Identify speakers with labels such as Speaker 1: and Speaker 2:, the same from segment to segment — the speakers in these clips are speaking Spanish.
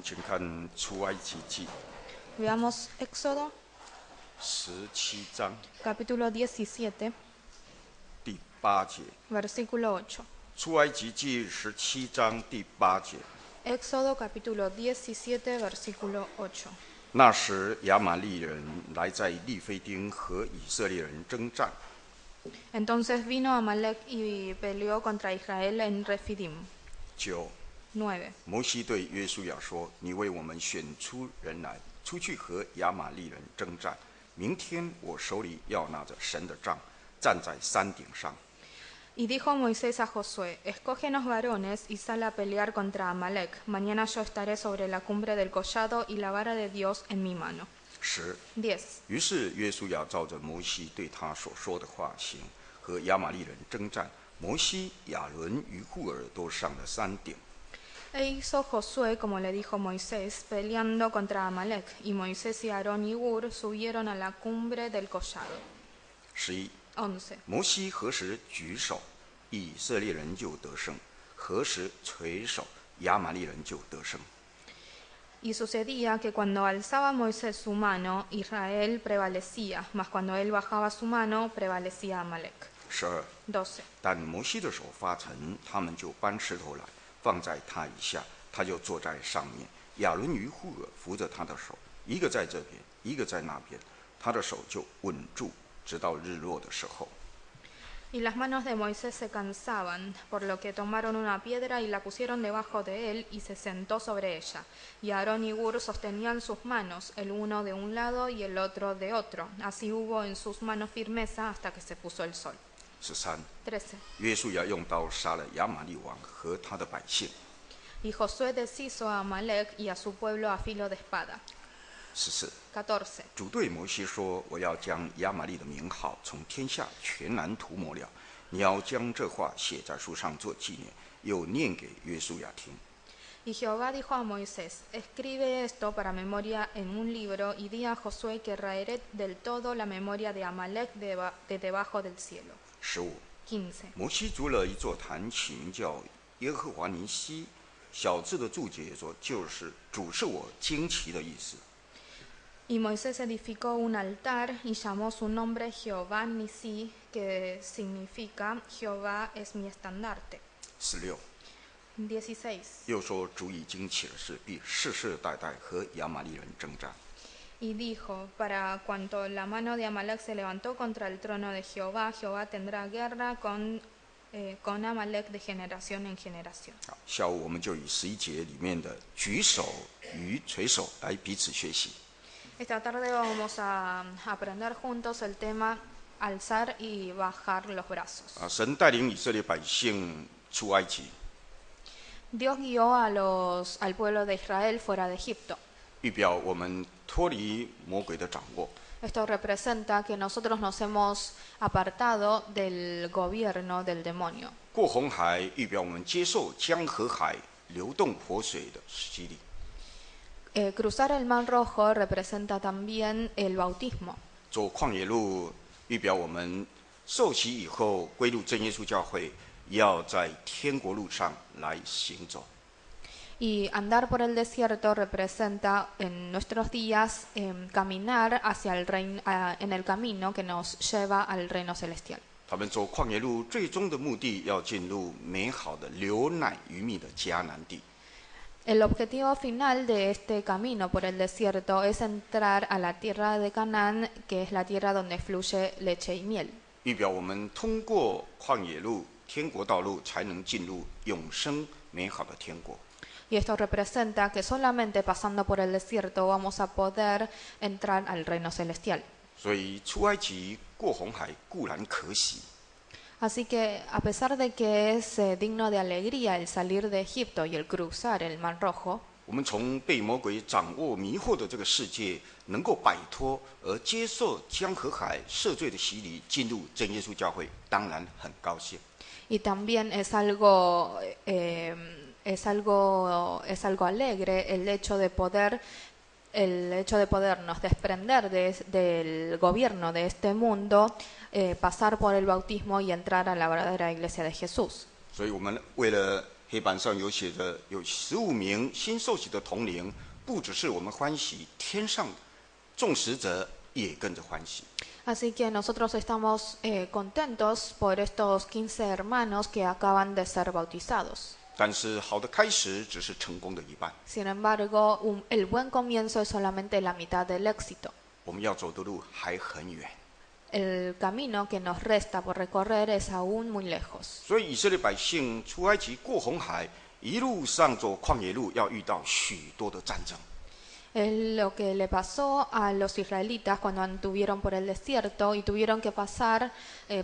Speaker 1: 请看出埃及记
Speaker 2: Veamos Éxodo
Speaker 1: 17章
Speaker 2: capítulo 17,
Speaker 1: 第8节。
Speaker 2: versículo 8.
Speaker 1: 出埃及记17章第8节。
Speaker 2: Éxodo capítulo 17, versículo 8.
Speaker 1: 那时亚玛利人来在利非丁和以色列人征战，
Speaker 2: Entonces vino Amalek y peleó contra Israel en Refidim.
Speaker 1: 9。
Speaker 2: 9.
Speaker 1: 摩西对约书亚说：“你为我们选出人来，出去和亚玛利人征战。明天我手里要拿着神的杖，站在山顶上。”
Speaker 2: Y dijo Moisés a Josué: Escógenos varones y sal a pelear contra Amalek. Mañana yo estaré sobre la cumbre del collado y la vara de Dios en mi mano.
Speaker 1: 10。
Speaker 2: 10.
Speaker 1: 于是约书亚照着摩西对他所说的话行，和亚玛利人征战。摩西、亚伦与户尔都上了山顶。
Speaker 2: E hizo Josué como le dijo Moisés, peleando contra Amalek, y Moisés y Aarón y Hur subieron a la cumbre del collado.
Speaker 1: 11。
Speaker 2: 11.
Speaker 1: 摩西何时举手，以色列人就得胜；何时垂手，亚玛利人就得胜。
Speaker 2: Y sucedía que cuando alzaba Moisés su mano, Israel prevalecía, mas cuando él bajaba su mano, prevalecía Amalek.
Speaker 1: 12。
Speaker 2: 12.
Speaker 1: 但摩西的手发沉，他们就搬石头来，放在他以下，他就坐在上面。亚伦与户尔扶着他的手，一个在这边，一个在那边，他的手就稳住，直到日落的时候。
Speaker 2: Y las manos de Moisés se cansaban, por lo que tomaron una piedra y la pusieron debajo de él y se sentó sobre ella. Y Aarón y Hur sostenían sus manos, el uno de un lado y el otro de otro. Así hubo en sus manos firmeza hasta que se puso el sol.
Speaker 1: 13。
Speaker 2: 13.
Speaker 1: 约书亚用刀杀了亚玛利王和他的百姓。
Speaker 2: Y Josué deshizo a Amalek y a su pueblo a filo de espada.
Speaker 1: 14。
Speaker 2: 14.
Speaker 1: 主对摩西说：“我要将亚玛利的名号从天下全然涂抹了。你要将这话写在书上做纪念，又念给约书亚听。”
Speaker 2: Y Jehová dijo a Moisés: Escribe esto para memoria en un libro y di a Josué que raeré del todo la memoria de Amalek de debajo del cielo.
Speaker 1: 15。
Speaker 2: 15.
Speaker 1: 摩西筑了一座坛，起名叫耶和华尼西。小字的注解说，就是主是我旌旗的意思。
Speaker 2: Y Moisés edificó un altar y llamó su nombre Jehová Nisí, que significa Jehová es mi estandarte.
Speaker 1: 16。
Speaker 2: 16.
Speaker 1: 又说，主已经起了誓，必世世代代和亚玛利人征战。
Speaker 2: Y dijo: Para cuanto la mano de Amalek se levantó contra el trono de Jehová, Jehová tendrá guerra con Amalek de generación en generación.
Speaker 1: 好，下午我们就以11节里面的举手与垂手来彼此学习。
Speaker 2: Esta tarde vamos a aprender juntos el tema alzar y bajar los brazos.
Speaker 1: 神带领以色列百姓出埃及，
Speaker 2: Dios guió al pueblo de Israel fuera de Egipto.
Speaker 1: 预表我们脱离魔鬼的掌握。
Speaker 2: Esto representa que nosotros nos hemos apartado del gobierno del demonio.
Speaker 1: 过红海，预表我们接受江河海流动活水的洗礼。
Speaker 2: Cruzar el Mar Rojo representa también el bautismo.
Speaker 1: 走旷野路，预表我们受洗以后归入真耶稣教会，要在天国路上来行走。
Speaker 2: Y andar por el desierto representa en nuestros días caminar hacia el en el camino que nos lleva al reino celestial.
Speaker 1: 他们走旷野路，最终的目的要进入美好的流奶与蜜的迦南地。
Speaker 2: El objetivo final de este camino por el desierto es entrar a la tierra de Canaán, que es la tierra donde fluye leche y miel.
Speaker 1: 预表我们通过旷野路、天国道路，才能进入永生美好的天国。
Speaker 2: Y esto representa que solamente pasando por el desierto vamos a poder entrar al reino celestial.
Speaker 1: 所以出埃及过红海固然可喜，
Speaker 2: Así que, a pesar de que es digno de alegría el salir de Egipto y el cruzar el Mar Rojo,
Speaker 1: 我们从被魔鬼掌握迷惑的这个世界能够摆脱，而接受江河海赦罪的洗礼，进入真耶稣教会，当然很高兴。
Speaker 2: y también es algo alegre el hecho de podernos desprender del gobierno de este mundo, pasar por el bautismo y entrar a la verdadera iglesia de Jesús.
Speaker 1: 所以我们为了黑板上有写着，有15名新受洗的同龄，不只是我们欢喜，天上众使者也跟着欢喜。
Speaker 2: Así que nosotros estamos contentos por estos 15 hermanos que acaban de ser bautizados.
Speaker 1: 但是好的开始只是成功的一半，
Speaker 2: Sin embargo, el buen comienzo es solamente la mitad del éxito.
Speaker 1: 我们要走的路还很远。
Speaker 2: El camino que nos resta por recorrer es aún muy lejos.
Speaker 1: 所以以色列百姓出埃及过红海，一路上走旷野路，要遇到许多的战争。
Speaker 2: Es lo que le pasó a los israelitas cuando anduvieron por el desierto y tuvieron que pasar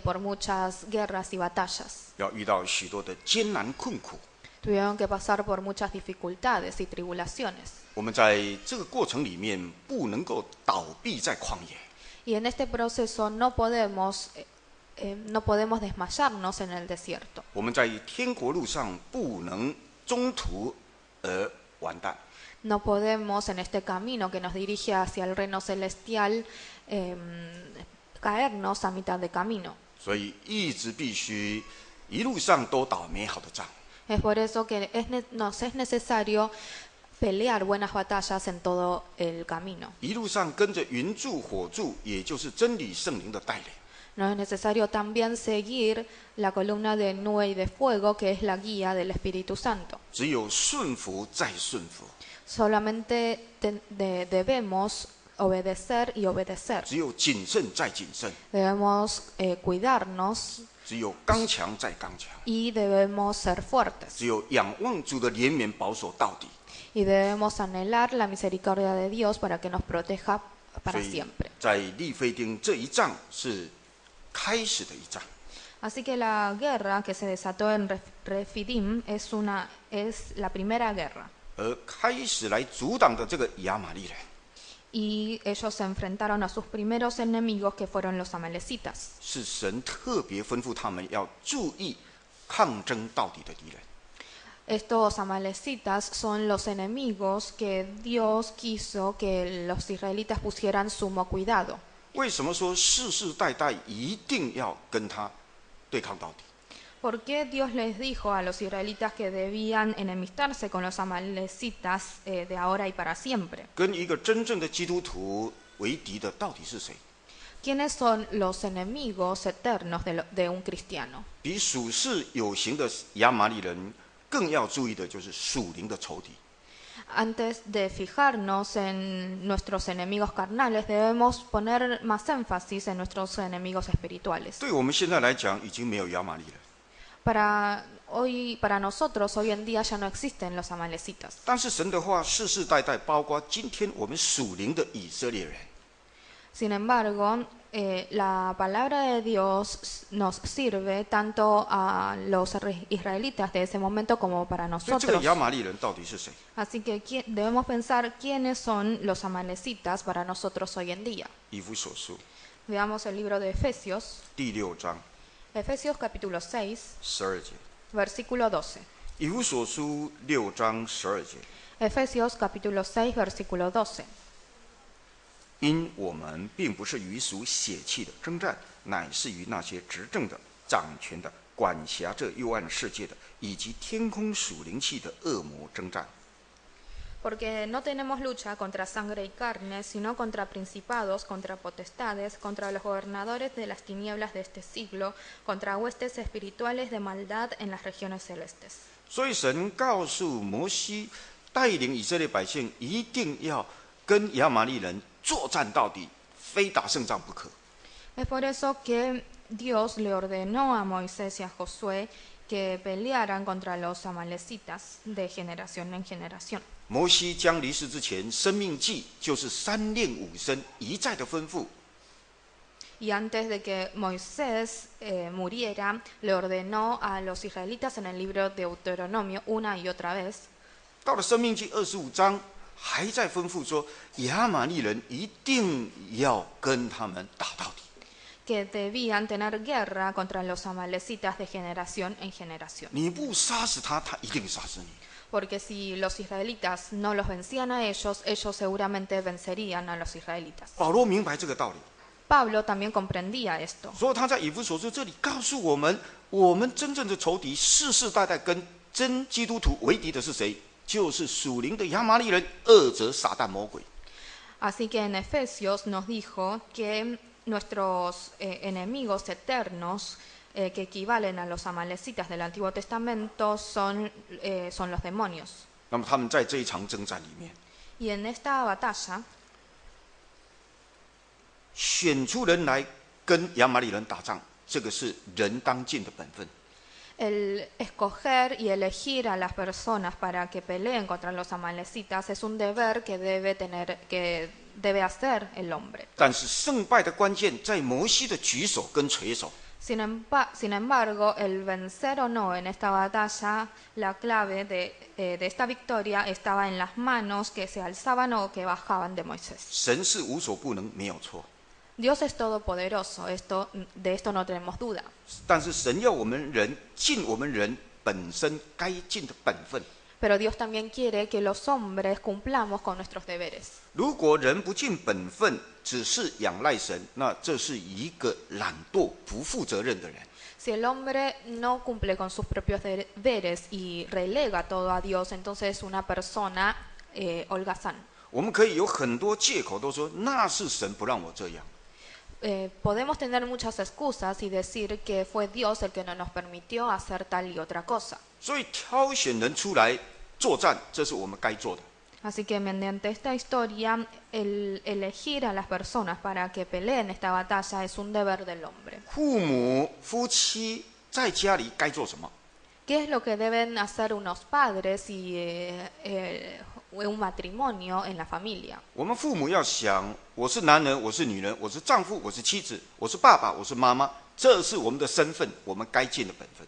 Speaker 2: por muchas guerras y batallas.
Speaker 1: 要遇到许多的艰难困苦。
Speaker 2: Tuvieron que pasar por muchas dificultades y tribulaciones.
Speaker 1: 我们在这个过程里面不能够倒闭在旷野，
Speaker 2: Y en este proceso no podemos desmayarnos en el desierto.
Speaker 1: 我们在天国路上不能中途而完蛋。
Speaker 2: No podemos en este camino que nos dirige hacia el reino celestial caernos a mitad de camino.
Speaker 1: 所以一直必须一路上都打美好的仗。
Speaker 2: Es por eso que nos es necesario pelear buenas batallas en todo el camino.
Speaker 1: 一路上跟着云柱火柱，也就是真理圣灵的带领。
Speaker 2: No es necesario también seguir la columna de nube y de fuego, que es la guía del Espíritu Santo.
Speaker 1: 只有顺服再顺服，
Speaker 2: Solamente debemos obedecer y obedecer.
Speaker 1: 只有谨慎再谨慎，
Speaker 2: Debemos cuidarnos
Speaker 1: 只有刚强再刚强，
Speaker 2: y debemos ser fuertes.
Speaker 1: 只有仰望主的怜悯保守到底。
Speaker 2: Y debemos anhelar la misericordia de Dios para que nos proteja
Speaker 1: 所
Speaker 2: para
Speaker 1: 以
Speaker 2: siempre.
Speaker 1: 在利非丁这一仗是开始的一仗，
Speaker 2: Así que la guerra que se desató en Refidim es la primera guerra.
Speaker 1: 而开始来阻挡的这个亚玛利人，
Speaker 2: Y ellos se enfrentaron a sus primeros enemigos, que fueron los amalecitas.
Speaker 1: 是神特别吩咐他们要注意抗争到底的敌人。
Speaker 2: Estos amalecitas son los enemigos que Dios quiso que los israelitas pusieran sumo cuidado.
Speaker 1: 为什么说世世代代一定要跟他对抗到底？
Speaker 2: ¿Por qué Dios les dijo a los israelitas que debían enemistarse con los amalecitas de ahora y para siempre?
Speaker 1: 跟一个真正的基督徒为敌的到底是谁？
Speaker 2: ¿Quiénes son los enemigos eternos de un cristiano?
Speaker 1: 比属世有形的亚玛利人更要注意的就是属灵的仇敌。
Speaker 2: Antes de fijarnos en nuestros enemigos carnales, debemos poner más énfasis en nuestros enemigos espirituales.
Speaker 1: 对我们现在来讲，已经没有亚玛利人，
Speaker 2: Para nosotros, hoy en día ya no existen los amalecitas.
Speaker 1: 但是神的话世世代代，包括今天我们属灵的以色列人，
Speaker 2: Sin embargo, la palabra de Dios nos sirve tanto a los israelitas de ese momento como para
Speaker 1: 所以这个
Speaker 2: nosotros.
Speaker 1: 亚玛利人到底是谁？
Speaker 2: Así que debemos pensar quiénes son los amalecitas para nosotros hoy en día.
Speaker 1: 以弗所书
Speaker 2: Veamos el libro de Efesios,
Speaker 1: 第6章
Speaker 2: Efesios capítulo 6,
Speaker 1: 12节。
Speaker 2: versículo 12.
Speaker 1: 以弗所书6章12节。
Speaker 2: Efesios capítulo 6, versículo 12.
Speaker 1: 因我们并不是与属血气的征战，乃是与那些执政的、掌权的、管辖这幽暗世界的，以及天空属灵气的恶魔征战。
Speaker 2: Porque no tenemos lucha contra sangre y carne, sino contra principados, contra potestades, contra los gobernadores de las tinieblas de este siglo, contra huestes espirituales de maldad en las regiones celestes.
Speaker 1: 所以神告诉摩西，带领以色列百姓一定要跟亚玛利人作战到底，非打胜仗不可。
Speaker 2: Es por eso que Dios le ordenó a Moisés y a Josué que pelearan contra los amalecitas de generación en generación.
Speaker 1: 摩西将离世之前，生命记就是3练5声一再的吩咐，
Speaker 2: Y antes de que Moisés muriera, le ordenó a los israelitas en el libro de Deuteronomio una y otra vez.
Speaker 1: 到了生命记25章，还在吩咐说，亚玛利人一定要跟他们打到底。
Speaker 2: Que debían tener guerra contra los amalecitas de generación en generación.
Speaker 1: 你不杀死他，他一定杀死你。
Speaker 2: Porque si los israelitas no los vencían a ellos, ellos seguramente vencerían a los israelitas.
Speaker 1: 保罗明白这个道理，
Speaker 2: Pablo también comprendía esto.
Speaker 1: 所以他在以弗所书这里告诉我们，我们真正的仇敌世世代代跟真基督徒为敌的是谁？就是属灵的亚玛力人，恶者撒旦魔鬼。
Speaker 2: Así que en Efesios nos dijo que nuestros enemigos eternos, que equivalen a los amalecitas del Antiguo Testamento, son los demonios.
Speaker 1: 那么他们在这一场征战里面，
Speaker 2: Y en esta batalla,
Speaker 1: 选出人来跟亚玛力人打仗，这个是人当尽的本分。
Speaker 2: el escoger y elegir a las personas para que peleen contra los amalecitas es un deber que debe hacer el hombre.
Speaker 1: 但是胜败的关键在摩西的举手跟垂手。
Speaker 2: Sin embargo, el vencer o no en esta batalla, la clave de esta victoria estaba en las manos que se alzaban o que bajaban de Moisés.
Speaker 1: 神是无所不能，没有错。
Speaker 2: Dios es todopoderoso, de esto no tenemos duda.
Speaker 1: 但是神要我们人尽我们人本身该尽的本分。
Speaker 2: Pero Dios también quiere que los hombres cumplamos con nuestros deberes.
Speaker 1: 如果人不尽本分，只是仰赖神，那这是一个懒惰、不负责任的人。
Speaker 2: Si el hombre no cumple con sus propios deberes y relega todo a Dios, entonces es una persona holgazán.
Speaker 1: 我们可以有很多借口，都说那是神不让我这样。
Speaker 2: Podemos tener muchas excusas y decir que fue Dios el que no nos permitió hacer tal y otra cosa.
Speaker 1: 所以挑选人出来作战，这是我们该做的。
Speaker 2: Así que mediante esta historia, el elegir a las personas para que peleen esta batalla es un deber del hombre.
Speaker 1: 父母、夫妻在家里该做什么？
Speaker 2: ¿Qué es lo que deben hacer unos padres y un matrimonio en la familia?
Speaker 1: 我们父母要想，我是男人，我是女人，我是丈夫，我是妻子，我是爸爸，我是妈妈，这是我们的身份，我们该尽的本分。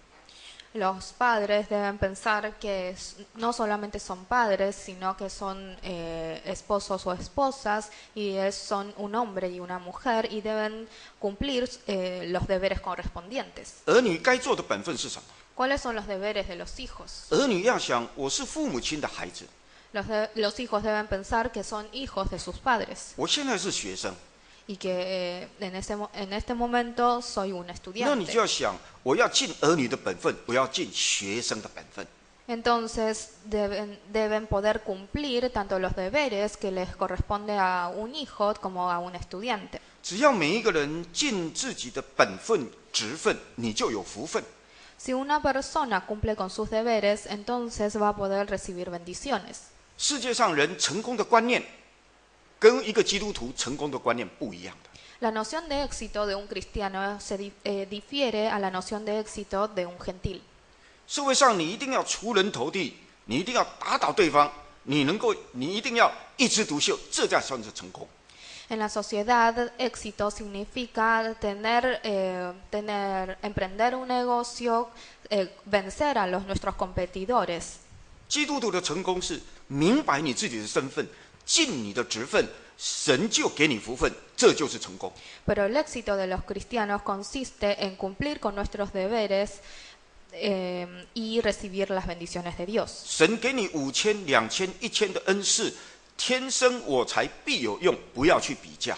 Speaker 2: Los padres deben pensar que no solamente son padres, sino que son esposos o esposas, y son un hombre y una mujer, y deben cumplir los deberes correspondientes.
Speaker 1: 儿女该做的本分是什么？
Speaker 2: ¿Cuáles son los deberes de los hijos?
Speaker 1: 儿女要想，我是父母亲的孩子，
Speaker 2: Los hijos deben pensar que son hijos de sus padres,
Speaker 1: 我现在是学生，
Speaker 2: y que en este momento soy un
Speaker 1: 那你就
Speaker 2: estudiante.
Speaker 1: 要想，我要尽儿女的本分，我要尽学生的本分。
Speaker 2: Entonces deben poder cumplir tanto los deberes que les corresponde a un hijo como a un estudiante.
Speaker 1: 只要每一个人尽自己的本分、职分，你就有福分。
Speaker 2: Si una persona cumple con sus deberes, entonces va a poder recibir bendiciones.
Speaker 1: 世界上人成功的观念，跟一个基督徒成功的观念不一样的。
Speaker 2: La noción de éxito de un cristiano difiere a la noción de éxito de un gentil.
Speaker 1: 社会上你一定要出人头地，你一定要打倒对方，你一定要一枝独秀，这才算是成功。
Speaker 2: En la sociedad, éxito significa emprender un negocio, vencer a nuestros competidores.
Speaker 1: 基督徒的成功是明白你自己的身份，尽你的职分，神就给你福分，这就是成功。
Speaker 2: Pero el éxito de los cristianos consiste en cumplir con nuestros deberes y recibir las bendiciones de Dios.
Speaker 1: 神给你5000、2000、1000的恩赐，天生我材必有用，不要去比较。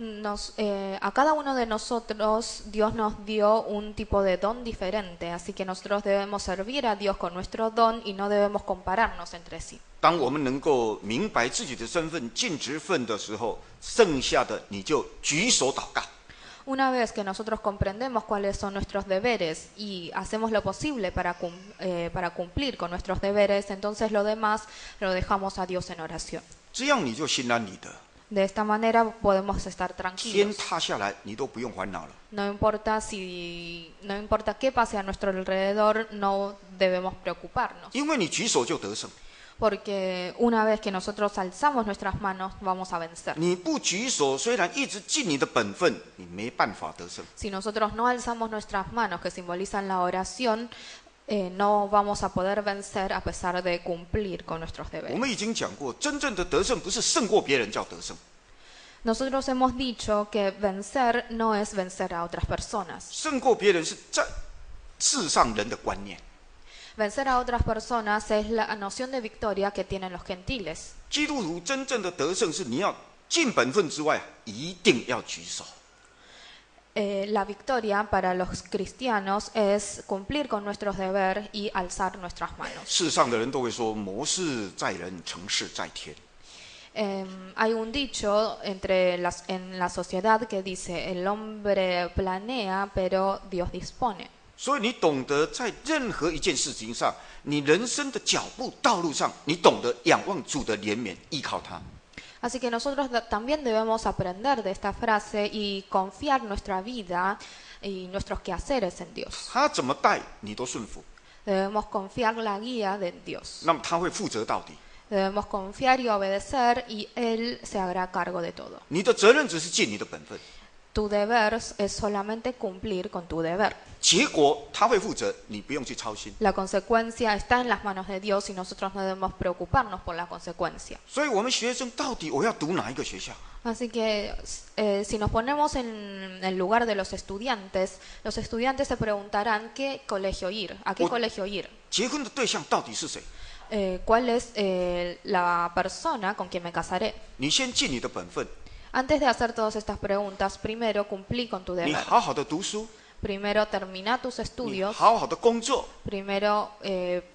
Speaker 2: A cada uno de nosotros Dios nos dio un tipo de don diferente, así que nosotros debemos servir a Dios con nuestro don y no debemos compararnos entre sí.
Speaker 1: 当我们能够明白自己的身份、尽职分的时候，剩下的你就举手祷告。
Speaker 2: Una vez que nosotros comprendemos cuáles son nuestros deberes y hacemos lo posible para cumplir con nuestros deberes, entonces lo demás lo dejamos a Dios en oración.
Speaker 1: 这样你就心安理得，
Speaker 2: De esta manera podemos estar
Speaker 1: 天
Speaker 2: tranquilos.
Speaker 1: 塌下来你都不用烦恼了。
Speaker 2: No importa qué pase a nuestro alrededor, no debemos preocuparnos.
Speaker 1: 因为你举手就得胜，
Speaker 2: Porque una vez que nosotros alzamos nuestras manos, vamos a vencer.
Speaker 1: 你不举手，虽然一直尽你的本分，你没办法得胜。
Speaker 2: Si nosotros no alzamos nuestras manos, que simbolizan la oración, no vamos a poder vencer a pesar de cumplir con nuestros
Speaker 1: 我
Speaker 2: deberes.
Speaker 1: 们已经讲过，真正的得胜不是胜过别人叫得胜，
Speaker 2: Nosotros hemos dicho que vencer no es vencer a otras personas.
Speaker 1: 胜过别人是在世上人的观念。
Speaker 2: Vencer a otras personas es la noción de victoria que tienen los gentiles.
Speaker 1: 基督徒真正的得胜是你要尽本分之外，一定要举手。
Speaker 2: La victoria para los cristianos es cumplir con nuestros deberes y alzar nuestras manos.
Speaker 1: 世上的人都会说，谋事在人，成事在天。
Speaker 2: Hay un dicho en la sociedad que dice, el hombre planea, pero Dios dispone.
Speaker 1: 所以你懂得在任何一件事情上，你人生的脚步道路上，你懂得仰望主的怜悯，依靠他。
Speaker 2: Así que nosotros también debemos aprender de esta frase y confiar nuestra vida y nuestros quehaceres en Dios.
Speaker 1: 他怎么带，你都顺服，
Speaker 2: Debemos confiar la guía de Dios.
Speaker 1: 那么他会负责到底。
Speaker 2: Debemos confiar y obedecer y Él se hará cargo de todo.
Speaker 1: 你的责任只是尽你的本分，
Speaker 2: Tu deber es solamente cumplir con tu deber.
Speaker 1: 结果他会负责，你不用去操心。
Speaker 2: La consecuencia está en las manos de Dios y nosotros no debemos preocuparnos por la consecuencia.
Speaker 1: 所以我们学生到底我要读哪一个学校？
Speaker 2: Así que si nos ponemos en el lugar de los estudiantes se preguntarán qué colegio ir, a qué colegio ir,
Speaker 1: 结婚的对象到底是谁？
Speaker 2: cuál es la persona con quien me casaré.
Speaker 1: 你先尽你的本分，
Speaker 2: Antes de hacer todas estas preguntas, primero cumplí con tu
Speaker 1: 你
Speaker 2: deber.
Speaker 1: 好好的读书，
Speaker 2: Primero termina tus
Speaker 1: 你
Speaker 2: estudios.
Speaker 1: 好好的工作，
Speaker 2: Primero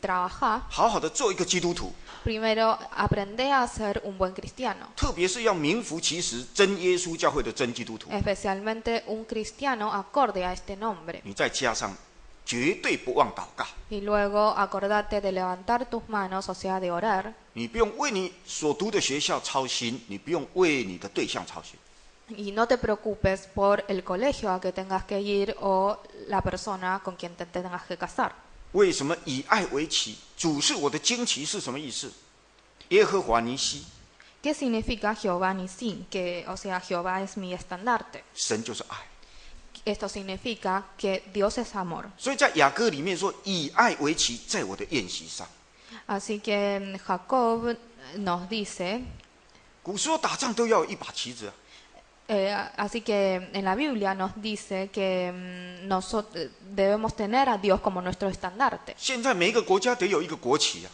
Speaker 2: trabaja.
Speaker 1: 好好的做一个基督徒。
Speaker 2: Primero aprende a ser un buen cristiano.
Speaker 1: 特别是要名副其实真耶稣教会的真基督徒。
Speaker 2: Especialmente un cristiano acorde a este nombre.
Speaker 1: 你再加上绝对不忘祷告，
Speaker 2: Y luego acordate de levantar tus manos, o sea, de orar.
Speaker 1: 你不用为你所读的学校操心，你不用为你的对象操心。
Speaker 2: Y no te preocupes por el colegio a que tengas que ir o la persona con quien te tengas que casar.
Speaker 1: 为什么以爱为旗？主是我的旌旗是什么意思？耶和华尼西，
Speaker 2: ¿Qué significa Jehová Nisí? Que, o sea, Jehová es mi estandarte.
Speaker 1: 神就是爱。
Speaker 2: Esto significa que Dios es amor.
Speaker 1: 所以在雅歌里面说，以爱为旗，在我的宴席上。
Speaker 2: Así que Jacob nos dice,
Speaker 1: 古时候打仗都要有一把旗子啊，
Speaker 2: así que en la Biblia nos dice que nosotros debemos tener a Dios como nuestro estandarte.
Speaker 1: 现在每一个国家得有一个国旗啊。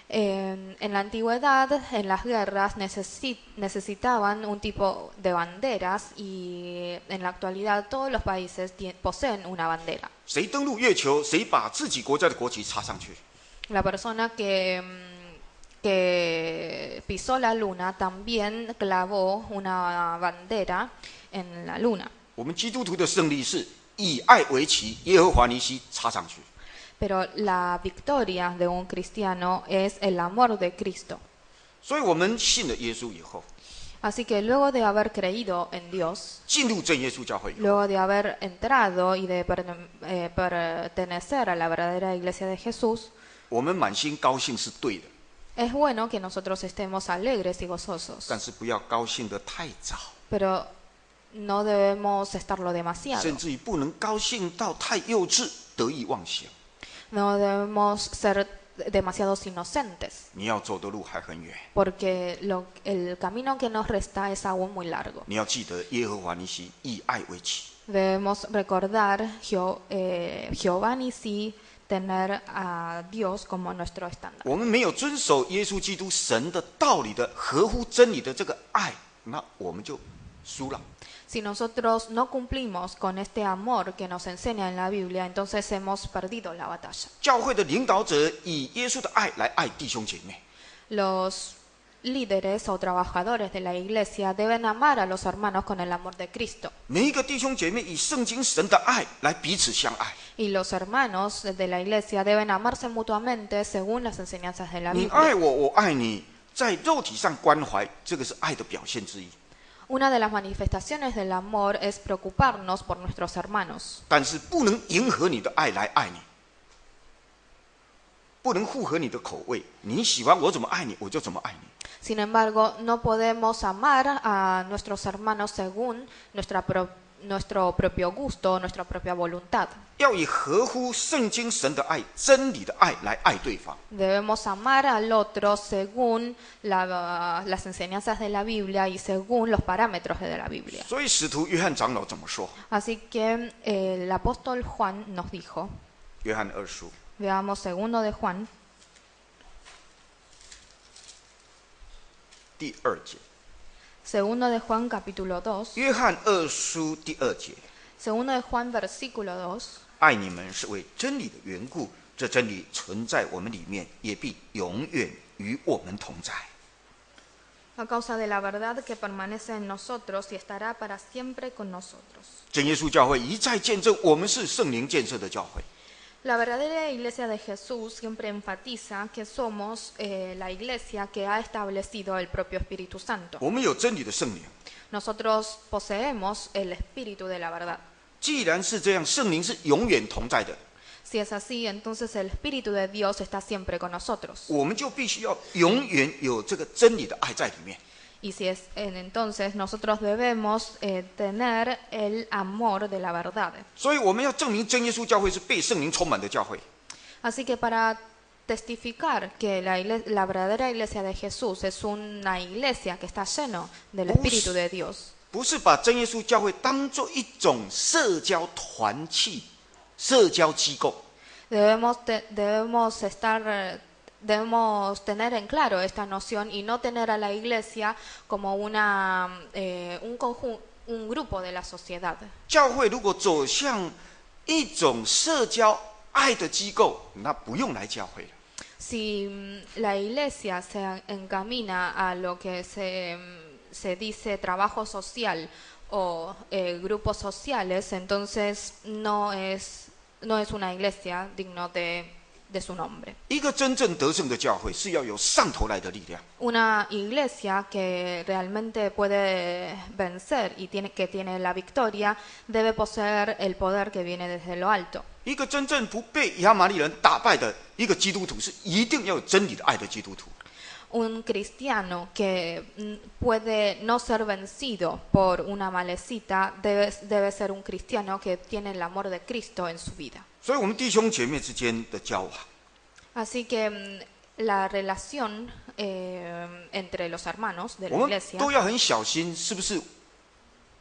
Speaker 2: En la antigüedad, en las guerras, necesitaban un tipo de banderas y en la actualidad todos los países poseen una bandera.
Speaker 1: 谁登陆月球，谁把自己国家的国旗插上去。
Speaker 2: La persona que pisó la luna también clavó una bandera en la luna.
Speaker 1: 我们基督徒的胜利是以爱为旗，耶和华尼西插上去。
Speaker 2: Pero la victoria de un cristiano es el amor de Cristo.
Speaker 1: 所以我们信了耶稣以后，
Speaker 2: Así que luego de haber creído en Dios,
Speaker 1: 进入真耶稣教会以后，
Speaker 2: luego de haber entrado y de pertenecer a la verdadera iglesia de Jesús,
Speaker 1: 我们满心高兴是对的，
Speaker 2: es bueno que nosotros estemos alegres y gozosos,
Speaker 1: 但是不要高兴得太早，
Speaker 2: pero no debemos estarlo demasiado.
Speaker 1: 甚至于不能高兴到太幼稚、得意忘形。
Speaker 2: No debemos ser demasiados inocentes,
Speaker 1: 你要走的路还很远，
Speaker 2: porque el camino que nos resta es aún muy largo.
Speaker 1: 你要记得耶和华尼西以爱为旗。
Speaker 2: Debemos recordar Jehová Nisí, tener a Dios como nuestro estándar.
Speaker 1: 我们没有遵守耶稣基督神的道理的合乎真理的这个爱，那我们就输了。
Speaker 2: Si nosotros no cumplimos con este amor que nos enseña en la Biblia, entonces hemos perdido la batalla.
Speaker 1: 教会的领导者以耶稣的爱来爱弟兄姐妹，
Speaker 2: Los líderes o trabajadores de la iglesia deben amar a los hermanos con el amor de Cristo.
Speaker 1: 每一个弟兄姐妹以圣经神的爱来彼此相爱。
Speaker 2: Y los hermanos de la iglesia deben amarse mutuamente según las enseñanzas de la
Speaker 1: 你
Speaker 2: Biblia.
Speaker 1: 爱我，我爱你，在肉体上关怀，这个是爱的表现之一。
Speaker 2: Una de las manifestaciones del amor es preocuparnos por nuestros hermanos.
Speaker 1: 但是不能迎合你的爱来爱你，不能符合你的口味。你喜欢我怎么爱你，我就怎么爱你。
Speaker 2: Sin embargo, no podemos amar a nuestros hermanos según nuestro propio gusto, nuestra propia voluntad.
Speaker 1: 要以合乎圣经神的爱、真理的爱来爱对方。
Speaker 2: Debemos amar al otro según las enseñanzas de la Biblia y según los parámetros de la Biblia.
Speaker 1: 所以使徒约翰长老怎么说？
Speaker 2: Así que el apóstol Juan nos dijo,
Speaker 1: 约翰二书
Speaker 2: veamos segundo de Juan,
Speaker 1: 第2节，
Speaker 2: segundo de Juan capítulo 2,
Speaker 1: 约翰二书第2节，
Speaker 2: Segundo de Juan, versículo 2.
Speaker 1: 爱你们是为真理的缘故，这真理存在我们里面，也必永远与我们同在。
Speaker 2: A causa de la verdad que permanece en nosotros y estará para siempre con nosotros.
Speaker 1: 真耶稣教会一再见证，我们是圣灵建设的教会。
Speaker 2: La verdadera iglesia de Jesús siempre enfatiza que somos la iglesia que ha establecido el propio Espíritu Santo.
Speaker 1: 我们有真理的圣灵。
Speaker 2: Nosotros poseemos el Espíritu de la verdad.
Speaker 1: 既然是这样，圣灵是永远同在的，
Speaker 2: Si es así, entonces el Espíritu de Dios está siempre con nosotros.
Speaker 1: 我们就必须要永远有这个真理的爱在里面。
Speaker 2: Y si es entonces nosotros debemos tener el amor de la verdad.
Speaker 1: 所以我们要证明真耶稣教会是被圣灵充满的教会。
Speaker 2: Así que para testificar que la verdadera iglesia de Jesús es una iglesia que está lleno del Espíritu de Dios.
Speaker 1: 不是把真耶稣教会当作一种社交团契、社交机构。
Speaker 2: Debemos tener en claro esta noción y no tener a la iglesia como un grupo de la sociedad.
Speaker 1: 教会如果走向一种社交爱的机构，那不用来教会了。
Speaker 2: Si la iglesia se encamina a lo que se dice trabajo social o grupos sociales, entonces no es una iglesia digno de su nombre.
Speaker 1: 一个真正得胜的教会是要有上头来的力量。
Speaker 2: Una iglesia que realmente puede vencer y que tiene la victoria debe poseer el poder que viene desde lo alto.
Speaker 1: 一个真正不被亚玛力人打败的一个基督徒，是一定要有真理的爱的基督徒。
Speaker 2: Un cristiano que puede no ser vencido por una malecita debe ser un cristiano que tiene el amor de Cristo en su vida.
Speaker 1: 所以，我们弟兄姐妹之间的交往，
Speaker 2: Así que la relación entre los hermanos de la
Speaker 1: 我们
Speaker 2: iglesia
Speaker 1: 都要很小心，是不是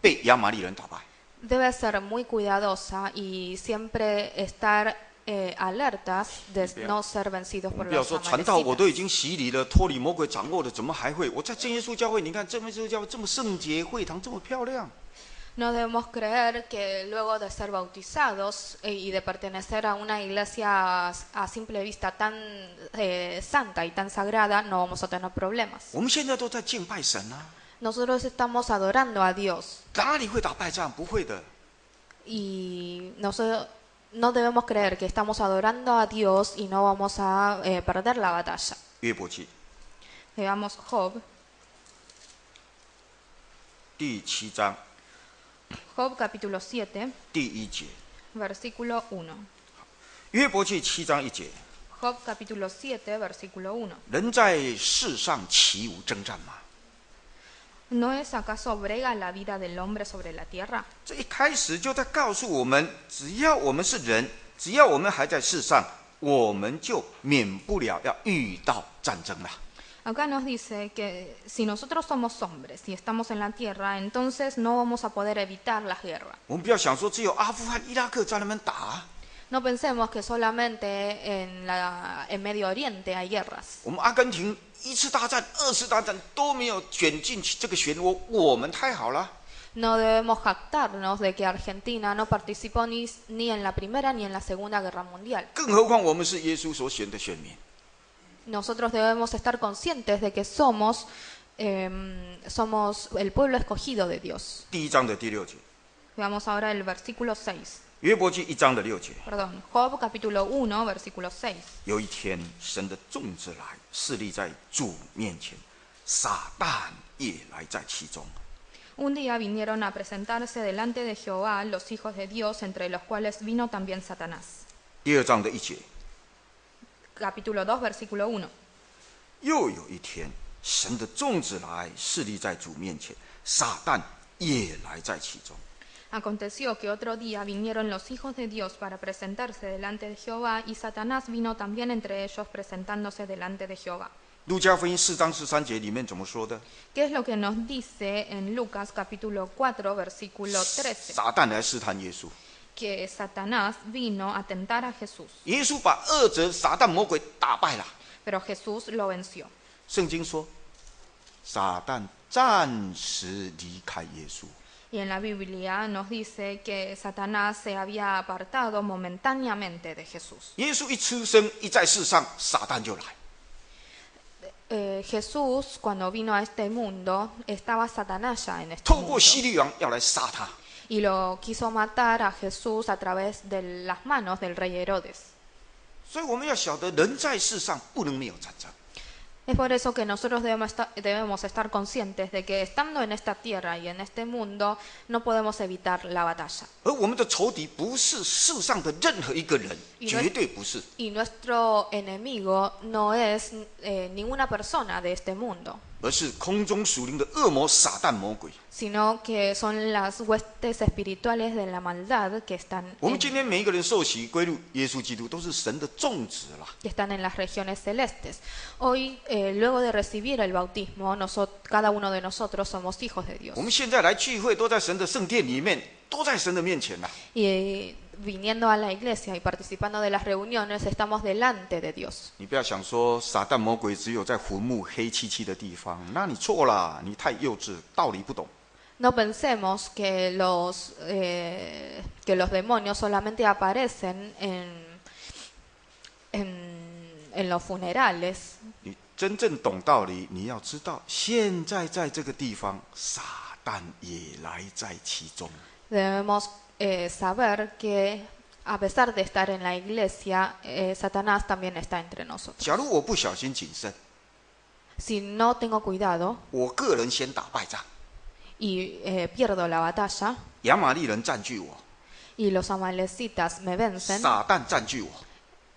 Speaker 1: 被亚玛力人打败？
Speaker 2: debe ser muy cuidadosa y siempre estar alertas de no ser vencidos
Speaker 1: 我
Speaker 2: por
Speaker 1: 们不要
Speaker 2: los
Speaker 1: 说传道我都已
Speaker 2: amalecitas.
Speaker 1: 经洗礼了，脱离魔鬼掌握了，怎么还会？我在真耶稣教会，你看真耶稣教会这么圣洁，会堂这么漂亮。
Speaker 2: No debemos creer que luego de ser bautizados y de pertenecer a una iglesia a simple vista tan santa y tan sagrada, no vamos a tener problemas.
Speaker 1: 我们现在都在敬拜神啊，
Speaker 2: Nosotros estamos adorando a Dios
Speaker 1: 哪里会打败仗？不会的。
Speaker 2: y nosotros no debemos creer que estamos adorando a Dios y no vamos a perder la batalla.
Speaker 1: 约伯记
Speaker 2: Veamos Job,
Speaker 1: 第7章
Speaker 2: Job capítulo 7,
Speaker 1: 第1节，
Speaker 2: versículo 1.
Speaker 1: 约伯记7章1节，
Speaker 2: Job capítulo 7, versículo 1.
Speaker 1: 人在世上岂无征战吗？
Speaker 2: ¿No es acaso brega la vida del hombre sobre la tierra?
Speaker 1: 这一开始就在告诉我们，只要我们是人，只要我们还在世上，我们就免不了要遇到战争了。
Speaker 2: Acá nos dice que si nosotros somos hombres y estamos en la tierra, entonces no vamos a poder evitar la guerra.
Speaker 1: 我们不要想说只有阿富汗、伊拉克在那边打，
Speaker 2: No pensemos que solamente en Medio Oriente hay guerras.
Speaker 1: 我们阿根廷1次大战、2次大战都没有卷进这个漩涡，我们太好了。
Speaker 2: No debemos jactarnos de que Argentina no participó ni en la Primera ni en la Segunda Guerra Mundial.
Speaker 1: 更何况我们是耶稣所选的选民。
Speaker 2: Nosotros debemos estar conscientes de que somos el pueblo escogido de Dios.
Speaker 1: 第1章的第6节，
Speaker 2: Veamos ahora el versículo 6.
Speaker 1: 约伯记1章的6节。
Speaker 2: Perdón, Job capítulo 1, versículo 6.
Speaker 1: 有一天，神的众子来，侍立在主面前，撒旦也来在其中。
Speaker 2: Un día vinieron a presentarse delante de Jehová los hijos de Dios, entre los cuales vino también Satanás.
Speaker 1: 第2章的1节，
Speaker 2: Capítulo 2, versículo 1.
Speaker 1: 又有一天，神的众子来，侍立在主面前，撒旦也来在其中。
Speaker 2: Aconteció que otro día vinieron los hijos de Dios para presentarse delante de Jehová, y Satanás vino también entre ellos presentándose delante de Jehová.
Speaker 1: 路加福音4章13节里面怎么说的？
Speaker 2: ¿Qué es lo que nos dice en Lucas capítulo 4, versículo 13?
Speaker 1: 撒旦来试探耶稣，
Speaker 2: Que Satanás vino a tentar a Jesús,
Speaker 1: 耶稣把恶者撒旦魔鬼打败了。
Speaker 2: pero Jesús lo venció.
Speaker 1: 圣经说，撒旦暂时离开耶稣。
Speaker 2: Y en la Biblia nos dice que Satanás se había apartado momentáneamente de Jesús.
Speaker 1: 耶稣一出生，一在世上，撒旦就来。
Speaker 2: Jesús, cuando vino a este mundo, estaba Satanás ya en este
Speaker 1: 透过
Speaker 2: mundo.
Speaker 1: 希律王要来杀他，
Speaker 2: Y lo quiso matar a Jesús a través de las manos del rey Herodes.
Speaker 1: 所以我们要晓得，人在世上不能没有战争。
Speaker 2: Es por eso que nosotros debemos estar conscientes de que estando en esta tierra y en este mundo no podemos evitar la batalla.
Speaker 1: 而我们的仇敌不是世上的任何一个人，
Speaker 2: Y
Speaker 1: 绝对不是。
Speaker 2: Y nuestro enemigo no es ninguna persona de este mundo,
Speaker 1: 而是空中属灵的恶魔撒旦魔鬼。
Speaker 2: sino que son las huestes espirituales de la maldad que están
Speaker 1: 我们今天每一个人受洗归入耶稣基督，都是神的种子啦。
Speaker 2: en las regiones celestes. Hoy, luego de recibir el bautismo, cada uno de nosotros somos hijos de Dios.
Speaker 1: 我们现在来聚会，都在神的圣殿里面，都在神的面前啦。
Speaker 2: Y viniendo a la iglesia y participando de las reuniones, estamos delante de Dios.
Speaker 1: 你不要想说撒旦魔鬼只有在坟墓黑漆漆的地方，那你错了，你太幼稚，道理不懂。
Speaker 2: No pensemos que los demonios solamente aparecen en los funerales.
Speaker 1: 你真正懂道理，你要知道，现在在这个地方，撒旦也来在其中。
Speaker 2: Debemos saber que a pesar de estar en la iglesia, Satanás también está entre nosotros.
Speaker 1: 假如我不小心谨慎，
Speaker 2: Si no tengo cuidado
Speaker 1: 我个人先打败仗，
Speaker 2: y pierdo la batalla
Speaker 1: 亚玛利人占据我，
Speaker 2: y los amalecitas me vencen,
Speaker 1: 撒旦占据我。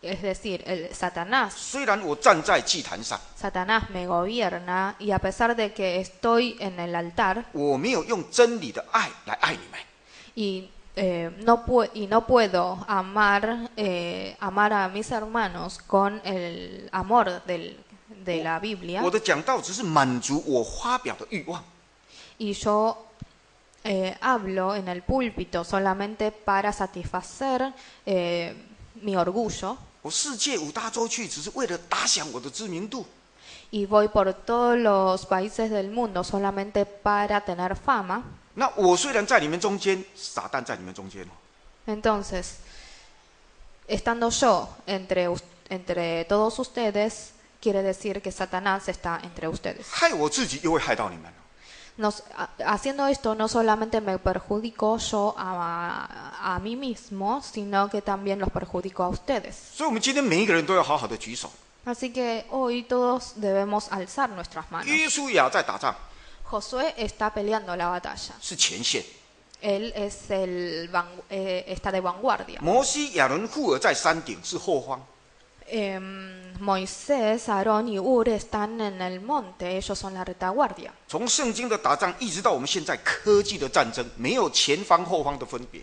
Speaker 2: es decir, Satanás
Speaker 1: 虽然我站在祭坛上，
Speaker 2: me gobierna y a pesar de que estoy en el altar
Speaker 1: 我没有用真理的爱来爱你们，
Speaker 2: y no puedo amar a mis hermanos con el amor de la Biblia
Speaker 1: 我的讲道只是满足我发表的欲望。
Speaker 2: y yo hablo en el púlpito solamente para satisfacer mi orgullo
Speaker 1: 我世界五大洲去，只是为了打响我的知名度。
Speaker 2: y voy por todos los países del mundo solamente para tener fama.
Speaker 1: 那我虽然在你们中间，撒旦在你们中间哦。
Speaker 2: Entonces, estando yo entre todos ustedes, quiere decir que Satanás está entre ustedes.
Speaker 1: 害我自己，又会害到你们。
Speaker 2: Haciendo esto no solamente me perjudico yo a mí mismo, sino que también los perjudico a ustedes.
Speaker 1: 所以，我们今天每一个人都要好好的举手。
Speaker 2: Así que hoy todos debemos alzar nuestras manos.
Speaker 1: 约书亚在打仗，
Speaker 2: Josué está peleando la batalla.
Speaker 1: 是前线；
Speaker 2: Él es está de vanguardia.
Speaker 1: 摩西、亚伦、户尔在山顶，是后方。
Speaker 2: Moisés, Aarón y Ur están en el monte, ellos son la retaguardia.
Speaker 1: 从圣经的打仗，一直到我们现在科技的战争，没有前方后方的分别。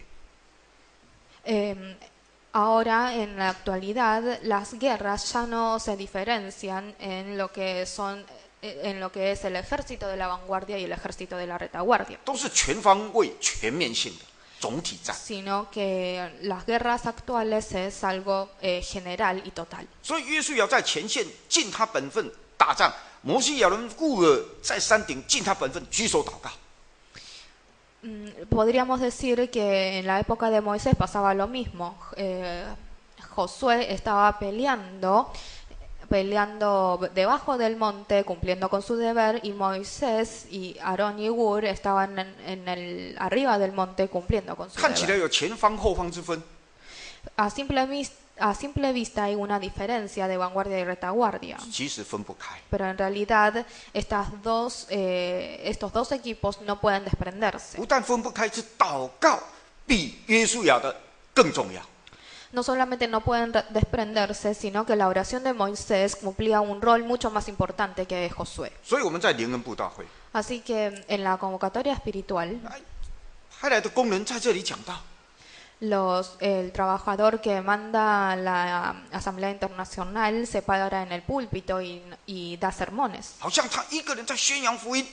Speaker 2: Ahora, en la actualidad, las guerras ya no se diferencian en lo que es el ejército de la vanguardia y el ejército de la retaguardia.
Speaker 1: 都是全方位、全面性的总体战。
Speaker 2: Sino que las guerras actuales es algo general y total.
Speaker 1: 所以，约书亚在前线尽他本分打仗，摩西、亚伦、户尔在山顶尽他本分举手祷告。
Speaker 2: Podríamos decir que en la época de Moisés pasaba lo mismo. Josué estaba peleando debajo del monte, cumpliendo con su deber, y Moisés y Aarón y Ur estaban arriba del monte cumpliendo con su
Speaker 1: 看起来
Speaker 2: deber.
Speaker 1: 有前方后方之分，
Speaker 2: A simple vista hay una diferencia de vanguardia y retaguardia,
Speaker 1: 其实分不开。
Speaker 2: pero en realidad estos dos equipos no pueden desprenderse.
Speaker 1: 不但分不开，是祷告比约书亚的更重要。
Speaker 2: No solamente no pueden desprenderse, sino que la oración de Moisés cumplía un rol mucho más importante que de Josué.
Speaker 1: 所以我们在联恩布道会，
Speaker 2: Así que en la convocatoria espiritual,
Speaker 1: 派来的工人在这里讲到，
Speaker 2: el trabajador que manda la Asamblea Internacional se para en el púlpito y da sermones.
Speaker 1: 好像他一个人在宣扬福音，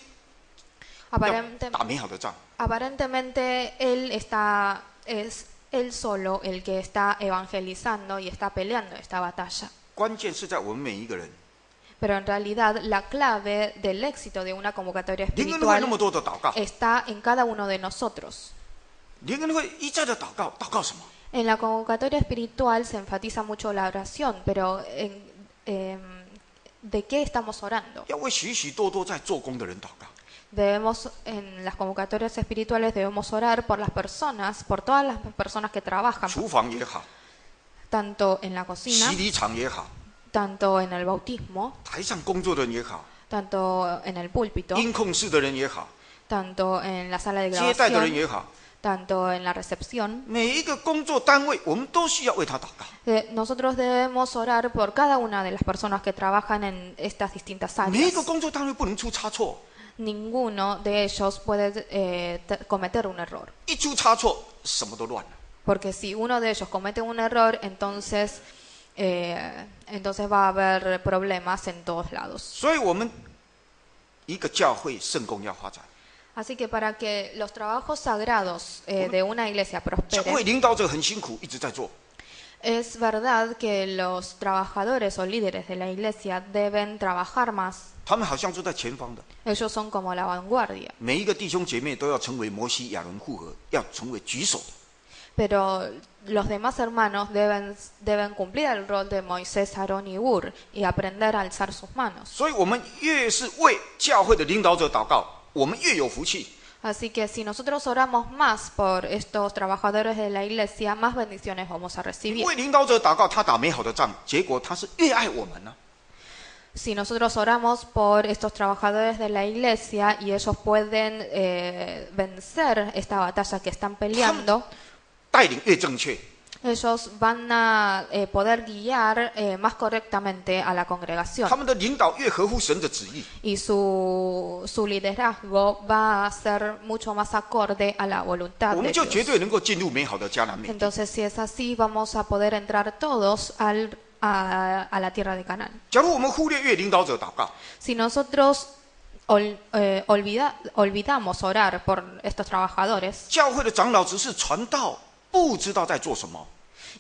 Speaker 1: 要打美好的仗。
Speaker 2: Aparentemente es él solo el que está evangelizando y está peleando esta batalla.
Speaker 1: 关键是在我们每一个人，
Speaker 2: Pero en realidad la clave del éxito de una convocatoria
Speaker 1: 灵恩会那
Speaker 2: espiritual
Speaker 1: 么多的祷告，
Speaker 2: está en cada uno de nosotros.
Speaker 1: 灵恩会一再的祷告，祷告什么？
Speaker 2: En la convocatoria espiritual se enfatiza mucho la oración, pero ¿de qué estamos orando?
Speaker 1: 要为许许多多在做工的人祷告。
Speaker 2: En las convocatorias espirituales debemos orar por las personas, por todas las personas que trabajan,
Speaker 1: 厨房也好，
Speaker 2: tanto en la cocina,
Speaker 1: 洗礼场也好，
Speaker 2: tanto en el bautismo,
Speaker 1: 台上工作的人也好，
Speaker 2: tanto en el púlpito,
Speaker 1: 音控室的人也好，
Speaker 2: tanto en la sala de
Speaker 1: 接待的人
Speaker 2: grabación,
Speaker 1: 也好，
Speaker 2: tanto en la recepción.
Speaker 1: 每一个工作单位，我们都需要为他祷告。
Speaker 2: Nosotros debemos orar por cada una de las personas que trabajan en estas distintas
Speaker 1: 每一
Speaker 2: áreas.
Speaker 1: 个工作单位不能出差错，
Speaker 2: Ninguno de ellos puede cometer un error.
Speaker 1: 一出差错，什么都乱了。
Speaker 2: Porque si uno de ellos comete un error, entonces va a haber problemas en todos lados.
Speaker 1: 所以我们一个教会圣工要发展，
Speaker 2: Así que para que los trabajos sagrados de una iglesia
Speaker 1: 教会
Speaker 2: prosperen,
Speaker 1: 领导者很辛苦，一直在做。
Speaker 2: es verdad que los trabajadores o líderes de la iglesia deben trabajar más.
Speaker 1: 他们好像坐在前方的，
Speaker 2: Ellos son como la vanguardia.
Speaker 1: 每一个弟兄姐妹都要成为摩西、亚伦复合，要成为举手的。
Speaker 2: Pero los demás hermanos deben cumplir el rol de Moisés, Aarón y Hur y aprender a alzar sus manos.
Speaker 1: 所以我们越是为教会的领导者祷告，我们越有福气。
Speaker 2: Así que si nosotros oramos más por estos trabajadores de la iglesia, más bendiciones vamos a recibir.
Speaker 1: 为领导者祷告，他打美好的仗，结果他是越爱我们呢、
Speaker 2: Si nosotros oramos por estos trabajadores de la iglesia y ellos pueden vencer esta batalla que están peleando,
Speaker 1: 带领越正确，
Speaker 2: ellos van a poder guiar más correctamente a la congregación
Speaker 1: 他们的领导越合乎神的旨意，
Speaker 2: y su liderazgo va a ser mucho más acorde a la voluntad
Speaker 1: 我
Speaker 2: de
Speaker 1: 们就绝
Speaker 2: Dios.
Speaker 1: 对能够进入美好的迦南美地。
Speaker 2: Entonces, si es así, vamos a poder entrar todos a la tierra de Canaán.
Speaker 1: 假如我们忽略越领导者祷告，
Speaker 2: Si nosotros olvidamos orar por estos trabajadores
Speaker 1: 教会的长老只是传道，不知道在做什么，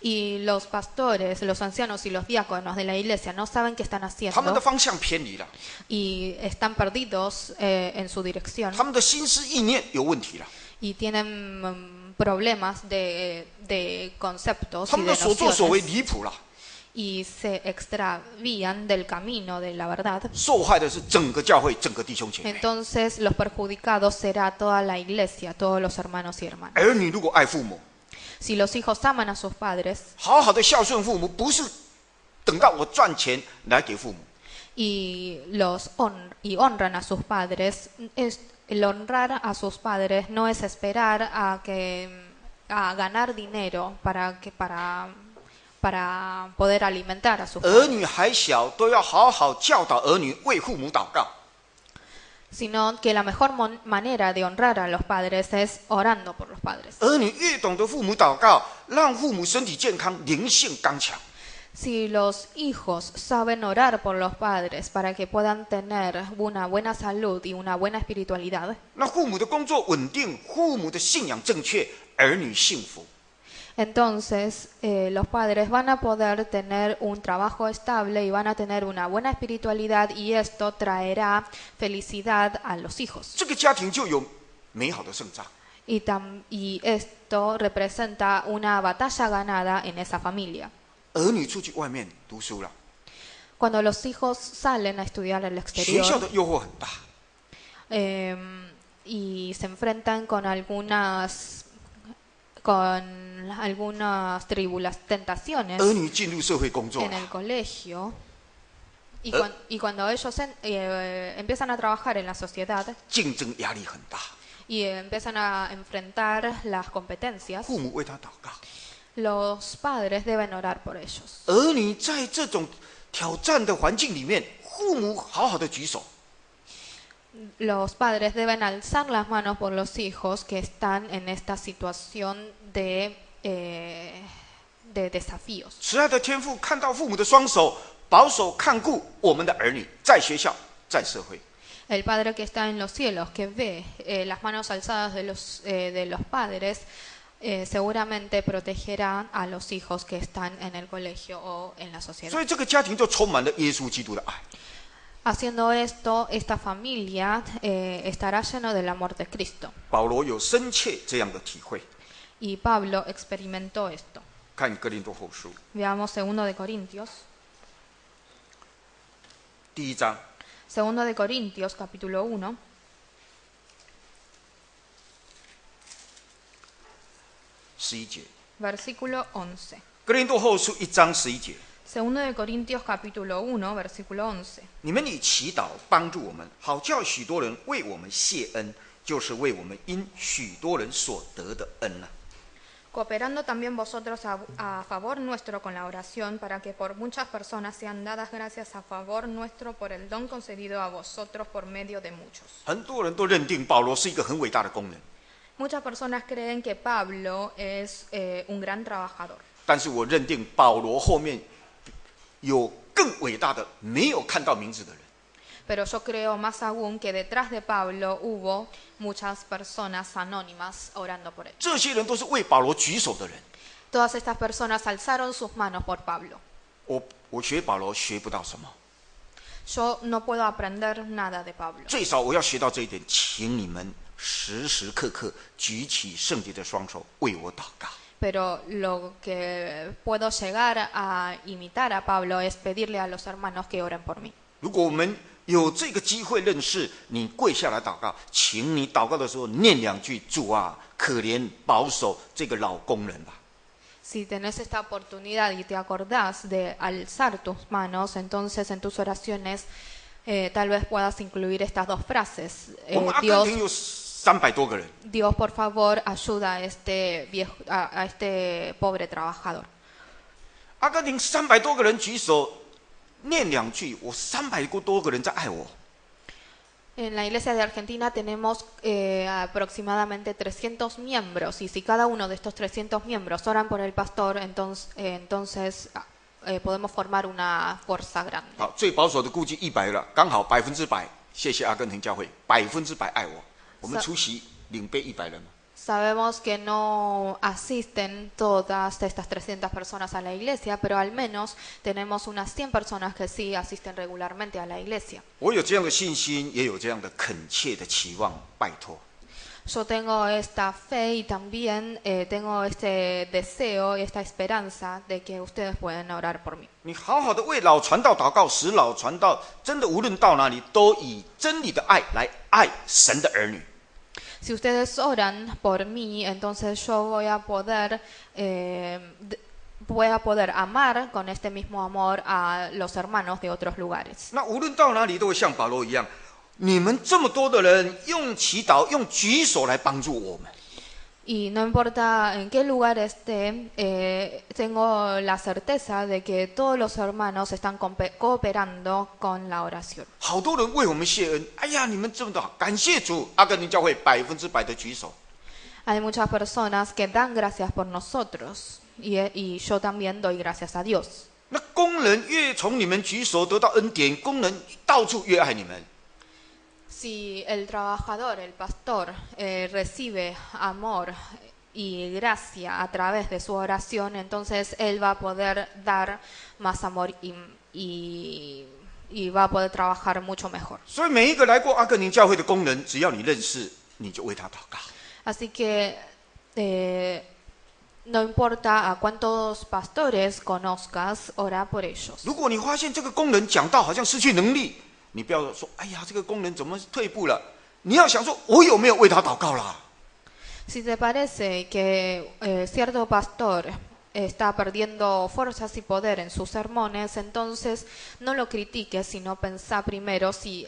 Speaker 2: y los pastores, los ancianos y los diáconos de la iglesia no saben qué están
Speaker 1: 他们的
Speaker 2: haciendo
Speaker 1: 方向偏离了，
Speaker 2: y están perdidos en su dirección
Speaker 1: 他们的心思意念有问题了，
Speaker 2: y tienen problemas de conceptos
Speaker 1: 他
Speaker 2: y
Speaker 1: 们
Speaker 2: de
Speaker 1: 的所作所为
Speaker 2: nociones
Speaker 1: 离谱了，
Speaker 2: y se extravían del camino de la verdad.
Speaker 1: 受害的是整个教会、整个弟兄姐妹。
Speaker 2: Entonces los perjudicados será toda la iglesia, todos los hermanos y hermanas.
Speaker 1: 儿女如果爱父母，
Speaker 2: Si los hijos aman a sus padres
Speaker 1: 好好的孝顺父母，不是等到我赚钱来给父母，
Speaker 2: y honran a sus padres, el honrar a sus padres no es esperar a ganar dinero para poder alimentar a sus
Speaker 1: 儿
Speaker 2: padres,
Speaker 1: 女还小，都要好好教导儿女为父母祷告。
Speaker 2: sino que la mejor manera de honrar a los padres es orando por los padres.
Speaker 1: 儿女越懂得父母祷告，让父母身体健康、灵性刚强。
Speaker 2: Si los hijos saben orar por los padres para que puedan tener una buena salud y una buena espiritualidad,
Speaker 1: 那父母的工作稳定，父母的信仰正确，儿女幸福。
Speaker 2: entonces los padres van a poder tener un trabajo estable y van a tener una buena espiritualidad y esto traerá felicidad a los hijos.
Speaker 1: 这个家庭就有美好的胜仗。
Speaker 2: Y esto representa una batalla ganada en esa familia.
Speaker 1: 儿女出去外面读书了，
Speaker 2: Cuando los hijos salen a estudiar al
Speaker 1: 学校
Speaker 2: exterior
Speaker 1: 的诱惑很大，
Speaker 2: y se enfrentan con algunas tentaciones
Speaker 1: 儿女进入社会工作
Speaker 2: en
Speaker 1: 了，
Speaker 2: el colegio y cuando ellos empiezan a trabajar en la sociedad
Speaker 1: 竞争压力很大。
Speaker 2: y empiezan a enfrentar las competencias,
Speaker 1: 父母为他祷告，
Speaker 2: los padres deben orar por ellos.
Speaker 1: 儿女在这种挑战的环境里面，父母好好的举手，
Speaker 2: Los padres deben alzar las manos por los hijos que están en esta situación de desafíos.
Speaker 1: 慈爱的天父看到父母的双手保守看顾我们的儿女，在学校，在社会。
Speaker 2: El Padre que está en los cielos, que ve las manos alzadas de los padres, seguramente protegerá a los hijos que están en el colegio o en la sociedad.
Speaker 1: 所以这个家庭就充满了耶稣基督的爱。
Speaker 2: Haciendo esto, esta familia estará lleno del amor de Cristo.
Speaker 1: 保罗有深切这样的体会。
Speaker 2: Y Pablo experimentó esto.
Speaker 1: 看哥林多后书
Speaker 2: Veamos 2 de Corintios.
Speaker 1: 第1章
Speaker 2: 2 de Corintios, capítulo 1,
Speaker 1: 11节。
Speaker 2: versículo 11.
Speaker 1: 哥林多后书1章11节，
Speaker 2: 2 de Corintios, capítulo 1, versículo 11.
Speaker 1: 你们以祈祷帮助我们，好叫许多人为我们谢恩，就是为我们因许多人所得的恩啊。
Speaker 2: Cooperando también vosotros a favor nuestro con la oración, para que por muchas personas sean dadas gracias a favor nuestro por el don concedido a vosotros por medio de muchos.
Speaker 1: 很多人都认定保罗是一个很伟大的工人，
Speaker 2: Muchas personas creen que Pablo es un gran trabajador,
Speaker 1: 但是我认定保罗后面有更伟大的没有看到名字的人。
Speaker 2: pero yo creo más aún que detrás de Pablo hubo muchas personas anónimas orando por él.
Speaker 1: 这些人都是为保罗举手的人。
Speaker 2: Todas estas personas alzaron sus manos por Pablo.
Speaker 1: 我学保罗学不到什么，
Speaker 2: Yo no puedo aprender nada de Pablo.
Speaker 1: 最少我要学到这一点，请你们时时刻刻举起圣洁的双手为我祷告。
Speaker 2: Pero lo que puedo llegar a imitar a Pablo es pedirle a los hermanos que oren por mí.
Speaker 1: 如果我们有这个机会认识你，跪下来祷告，请你祷告的时候念2句：主啊，可怜保守这个老工人吧。
Speaker 2: Si tenés esta oportunidad y te acordás de alzar tus manos, entonces en tus oraciones tal vez puedas incluir estas dos frases.
Speaker 1: 我们阿根廷有300多个人，
Speaker 2: Dios, por favor, ayuda a este pobre trabajador.
Speaker 1: 阿根廷300多个人举手念2句，我300多个人在爱我。
Speaker 2: En la iglesia de Argentina tenemos aproximadamente 300 miembros y si cada uno de estos 300 miembros oran por el pastor, entonces podemos formar una fuerza grande.
Speaker 1: 好，最保守的估计100了，刚好100%。谢谢阿根廷教会，100%爱我。我们出席领杯100人嘛。
Speaker 2: Sabemos que no asisten todas estas 300 personas a la iglesia, pero al menos tenemos unas 100 personas que sí asisten regularmente a la iglesia.
Speaker 1: 我有这样的信心，也有这样的恳切的期望，拜托。
Speaker 2: Yo tengo esta fe y también tengo este deseo y esta esperanza de que ustedes pueden orar por mí.
Speaker 1: 你好好的为老传道祷告，使老传道真的无论到哪里，都以真理的爱来爱神的儿女。
Speaker 2: Si ustedes oran por mí, entonces yo voy a poder amar con este mismo amor a los hermanos de otros lugares.
Speaker 1: 那无论到哪里，都会像保罗一样，你们这么多的人用祈祷、用举手来帮助我们。
Speaker 2: Y no importa en qué lugar esté, tengo la certeza de que todos los hermanos están cooperando con la oración.
Speaker 1: 好多人为我们谢恩，哎呀，你们这么好，感谢主！阿根廷教会100%的举手。
Speaker 2: Hay muchas personas que dan gracias por nosotros y yo también doy gracias a Dios.
Speaker 1: 那工人越从你们举手得到恩典，工人到处越爱你们。
Speaker 2: Si el trabajador, el pastor, recibe amor y gracia a través de su oración, entonces él va a poder dar más amor y va a poder trabajar mucho mejor.
Speaker 1: 所以每一个来过阿根廷教会的工人，只要你认识，你就为他祷告。
Speaker 2: Así que no importa a cuántos pastores conozcas, ora por ellos.
Speaker 1: 如果你发现这个工人讲道好像失去能力，你不要说，哎呀，这个工人怎么退步了？你要想说，我有没有为他祷告啦？
Speaker 2: Si te parece que cierto pastor está perdiendo fuerzas y poder en sus sermones, entonces no lo critiques, sino pensá primero si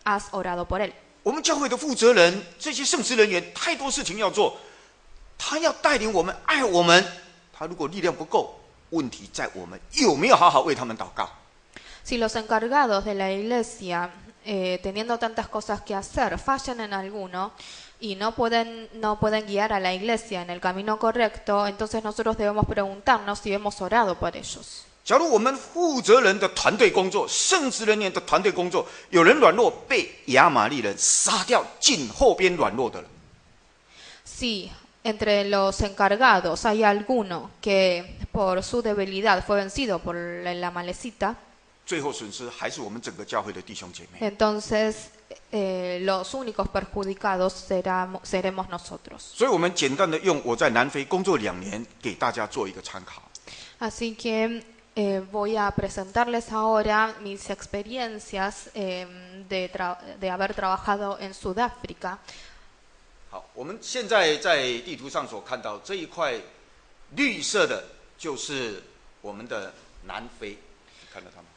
Speaker 2: has orado por él.
Speaker 1: 我们教会的负责人，这些圣职人员，太多事情要做，他要带领我们，爱我们。他如果力量不够，问题在我们有没有好好为他们祷告？
Speaker 2: Si los encargados de la iglesia, teniendo tantas cosas que hacer, fallan en alguno y no pueden guiar a la iglesia en el camino correcto, entonces nosotros debemos preguntarnos si hemos orado por ellos.
Speaker 1: 假如我们负责人的团队工作、圣职人员的团队工作，有人软弱，被亚玛力人杀掉，进后边软弱的人。
Speaker 2: Si entre los encargados hay alguno que por su debilidad fue vencido por la malecita,
Speaker 1: 最后损失还是我们整个教会的弟兄姐妹。
Speaker 2: Entonces, los únicos perjudicados seremos nosotros.
Speaker 1: 所以我们简单的用我在南非工作2年给大家做一个参考。
Speaker 2: Así que voy a presentarles ahora mis experiencias de haber trabajado en Sudáfrica.
Speaker 1: 好，我们现在在地图上所看到这一块绿色的，就是我们的南非，你看到它吗？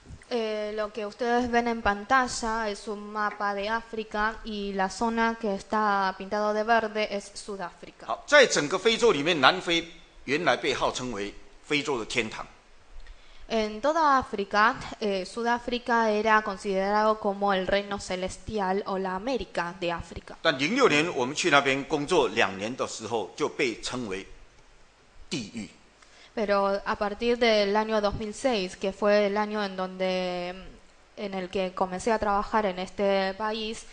Speaker 2: Lo que ustedes ven en pantalla es un mapa de África y la zona que está pintado de verde es Sudáfrica.
Speaker 1: 好，在整个非洲里面，南非原来被号称为非洲的天堂。
Speaker 2: En toda África, Sudáfrica era considerado como el reino celestial o la América de África.
Speaker 1: 但06年我们去那边工作2年的时候，就被称为地狱。
Speaker 2: Pero a partir del año 2006, que fue el año en el que comencé a trabajar en este país,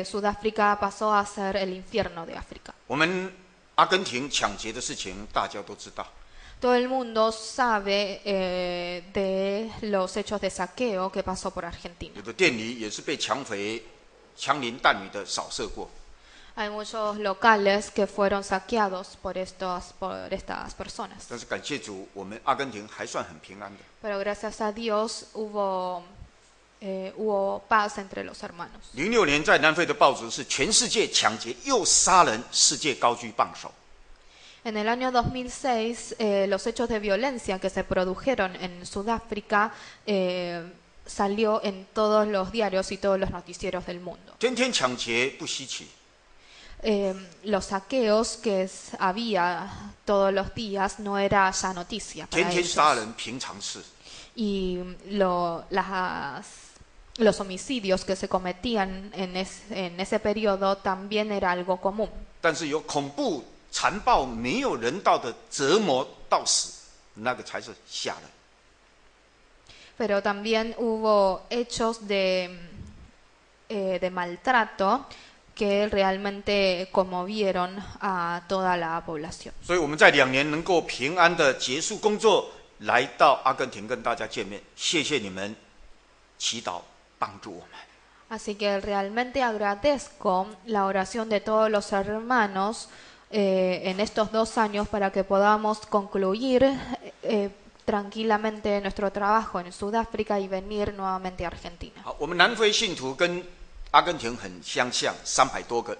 Speaker 2: Sudáfrica pasó a ser el infierno de África.
Speaker 1: 我们阿根廷抢劫的事情大家都知道，
Speaker 2: Todo el mundo sabe de los hechos de saqueo que pasó por Argentina.
Speaker 1: 有的店里也是被抢匪枪林弹雨的扫射过。
Speaker 2: Hay muchos locales que fueron saqueados por estas personas.
Speaker 1: 但是感谢主，我们阿根廷还算很平安的。
Speaker 2: Pero gracias a Dios hubo paz entre los hermanos.
Speaker 1: 06年在南非的报纸是全世界抢劫又杀人，世界高居榜首。
Speaker 2: En el año 2006, los hechos de violencia que se produjeron en Sudáfrica salió en todos los diarios y todos los noticieros del mundo.
Speaker 1: 天天抢劫不稀奇，
Speaker 2: Los saqueos que había todos los días no era ya noticia
Speaker 1: 天
Speaker 2: para
Speaker 1: 天
Speaker 2: ellos.
Speaker 1: 杀人平常事。
Speaker 2: Y los homicidios que se cometían en ese periodo también era algo común.
Speaker 1: 但是有恐怖、残暴、没有人道的折磨到死，那个才是吓人。
Speaker 2: Pero también hubo hechos de maltrato que realmente conmovieron a toda la población.
Speaker 1: 所以我们在2年能够平安的结束工作，来到阿根廷跟大家见面，谢谢你们祈祷帮助我们。
Speaker 2: Así que realmente agradezco la oración de todos los hermanos en estos 2 años para que podamos concluir tranquilamente nuestro trabajo en Sudáfrica y venir nuevamente a Argentina.
Speaker 1: 好，我们南非信徒跟阿根廷很相像，300多个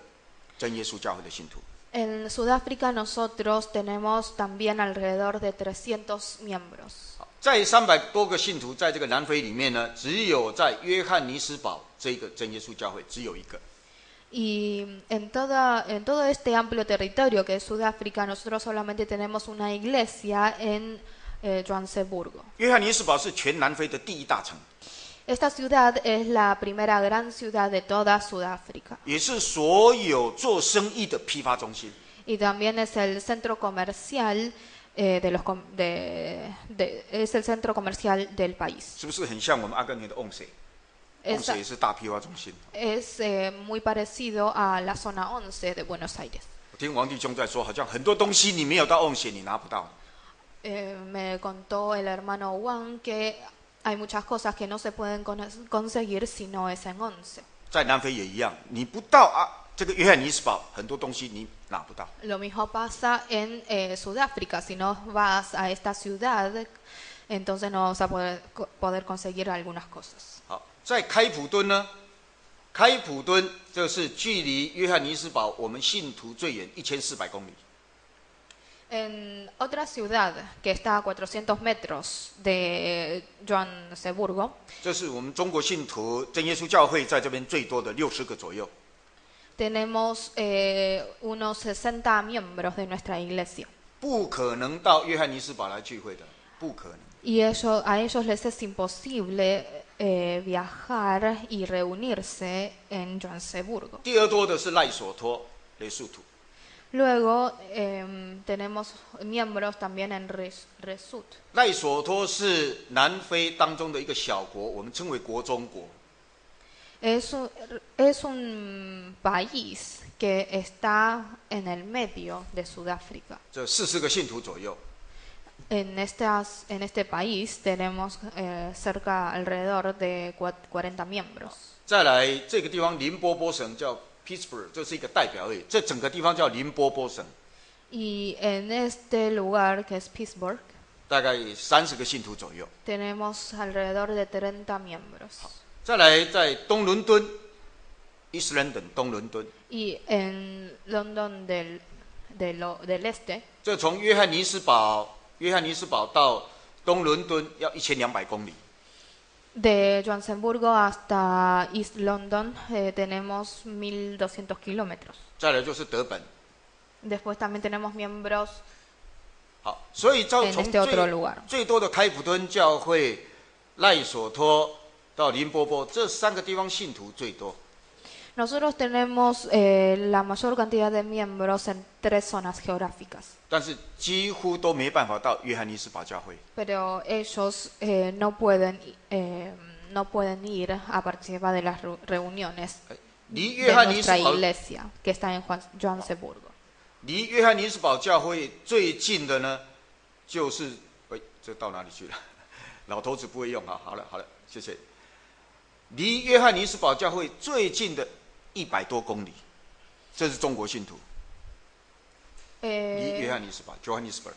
Speaker 1: 真耶稣教会的信徒。
Speaker 2: En Sudáfrica nosotros tenemos también alrededor de 300 miembros.
Speaker 1: 好，在300多个信徒在这个南非里面呢，只有在约翰尼斯堡这个真耶稣教会只有一个。
Speaker 2: Y en todo este amplio territorio que es Sudáfrica, nosotros solamente tenemos una iglesia en Johannesburgo.
Speaker 1: 约翰尼斯堡是全南非的第1大城，
Speaker 2: Esta ciudad es la primera gran ciudad de toda Sudáfrica
Speaker 1: 也是所有做生意的批发中心。
Speaker 2: y también es el centro comercial es el centro comercial del país.
Speaker 1: 是不是很像我们阿根廷的瓮水？瓮水也是大批发中心。
Speaker 2: Es muy parecido a la zona 11 de Buenos Aires.
Speaker 1: 我听王弟兄在说，好像很多东西你没有到瓮水，你拿不到。
Speaker 2: Me contó el hermano Juan que hay muchas cosas que no se pueden conseguir si no es en 11.
Speaker 1: 在南非也一样，你不到这个约翰尼斯堡，很多东西你拿不到。
Speaker 2: Lo mismo pasa en Sudáfrica. Si no vas a esta ciudad, entonces no vas a poder conseguir algunas cosas.
Speaker 1: 好，在开普敦呢，开普敦这是距离约翰尼斯堡我们信徒最远1400公里。
Speaker 2: En otra ciudad que está a 400 metros de Johannesburgo,
Speaker 1: 这是我们中国信徒真耶稣教会在这边最多的60个左右。
Speaker 2: tenemos unos 60 miembros de nuestra iglesia.
Speaker 1: 不可能到约翰尼斯堡来聚会的，不可能。
Speaker 2: Y a ellos les es imposible viajar y reunirse en Johannesburgo.
Speaker 1: 第二多的是赖索托、雷素图。
Speaker 2: Luego tenemos miembros también en Resut.
Speaker 1: 赖索托是南非当中的一个小国，我们称为国中国。
Speaker 2: Es un país que está en el medio de Sudáfrica.
Speaker 1: 这40个信徒左右。
Speaker 2: En este país tenemos cerca alrededor de 40 miembros.
Speaker 1: 再来，这个地方林波波省叫 Pittsburgh， 这是一个代表而已。这整个地方叫林波波省，
Speaker 2: Y en este lugar, que es Pittsburgh,
Speaker 1: 大概30个信徒左右。
Speaker 2: tenemos alrededor de 30 miembros.
Speaker 1: 再来，在东伦敦 （East London） 东伦敦，
Speaker 2: Y en London del Este,
Speaker 1: 这从约翰尼斯堡到东伦敦要1200公里。
Speaker 2: de Johannesburgo hasta East London tenemos 1200 kilómetros.
Speaker 1: 再来就是德本。
Speaker 2: Después también tenemos miembros
Speaker 1: 好，所以从
Speaker 2: en este otro lugar.
Speaker 1: 最多的开普敦教会、赖索托到林波波这3个地方信徒最多。
Speaker 2: Nosotros tenemos la mayor cantidad de miembros en 3 zonas geográficas,
Speaker 1: 但是几乎都没办法到约翰尼斯堡教会。
Speaker 2: pero ellos no pueden ir a participar de las reuniones
Speaker 1: 离
Speaker 2: de
Speaker 1: 约翰尼斯
Speaker 2: nuestra
Speaker 1: 堡
Speaker 2: iglesia, que está en Johannesburgo.
Speaker 1: 离约翰尼斯堡教会最近的呢，就是这到哪里去了？老头子不会用啊。好了，谢谢。离约翰尼斯堡教会最近的100多公里，这是中国信徒。离约翰尼斯堡 （Johannesburg）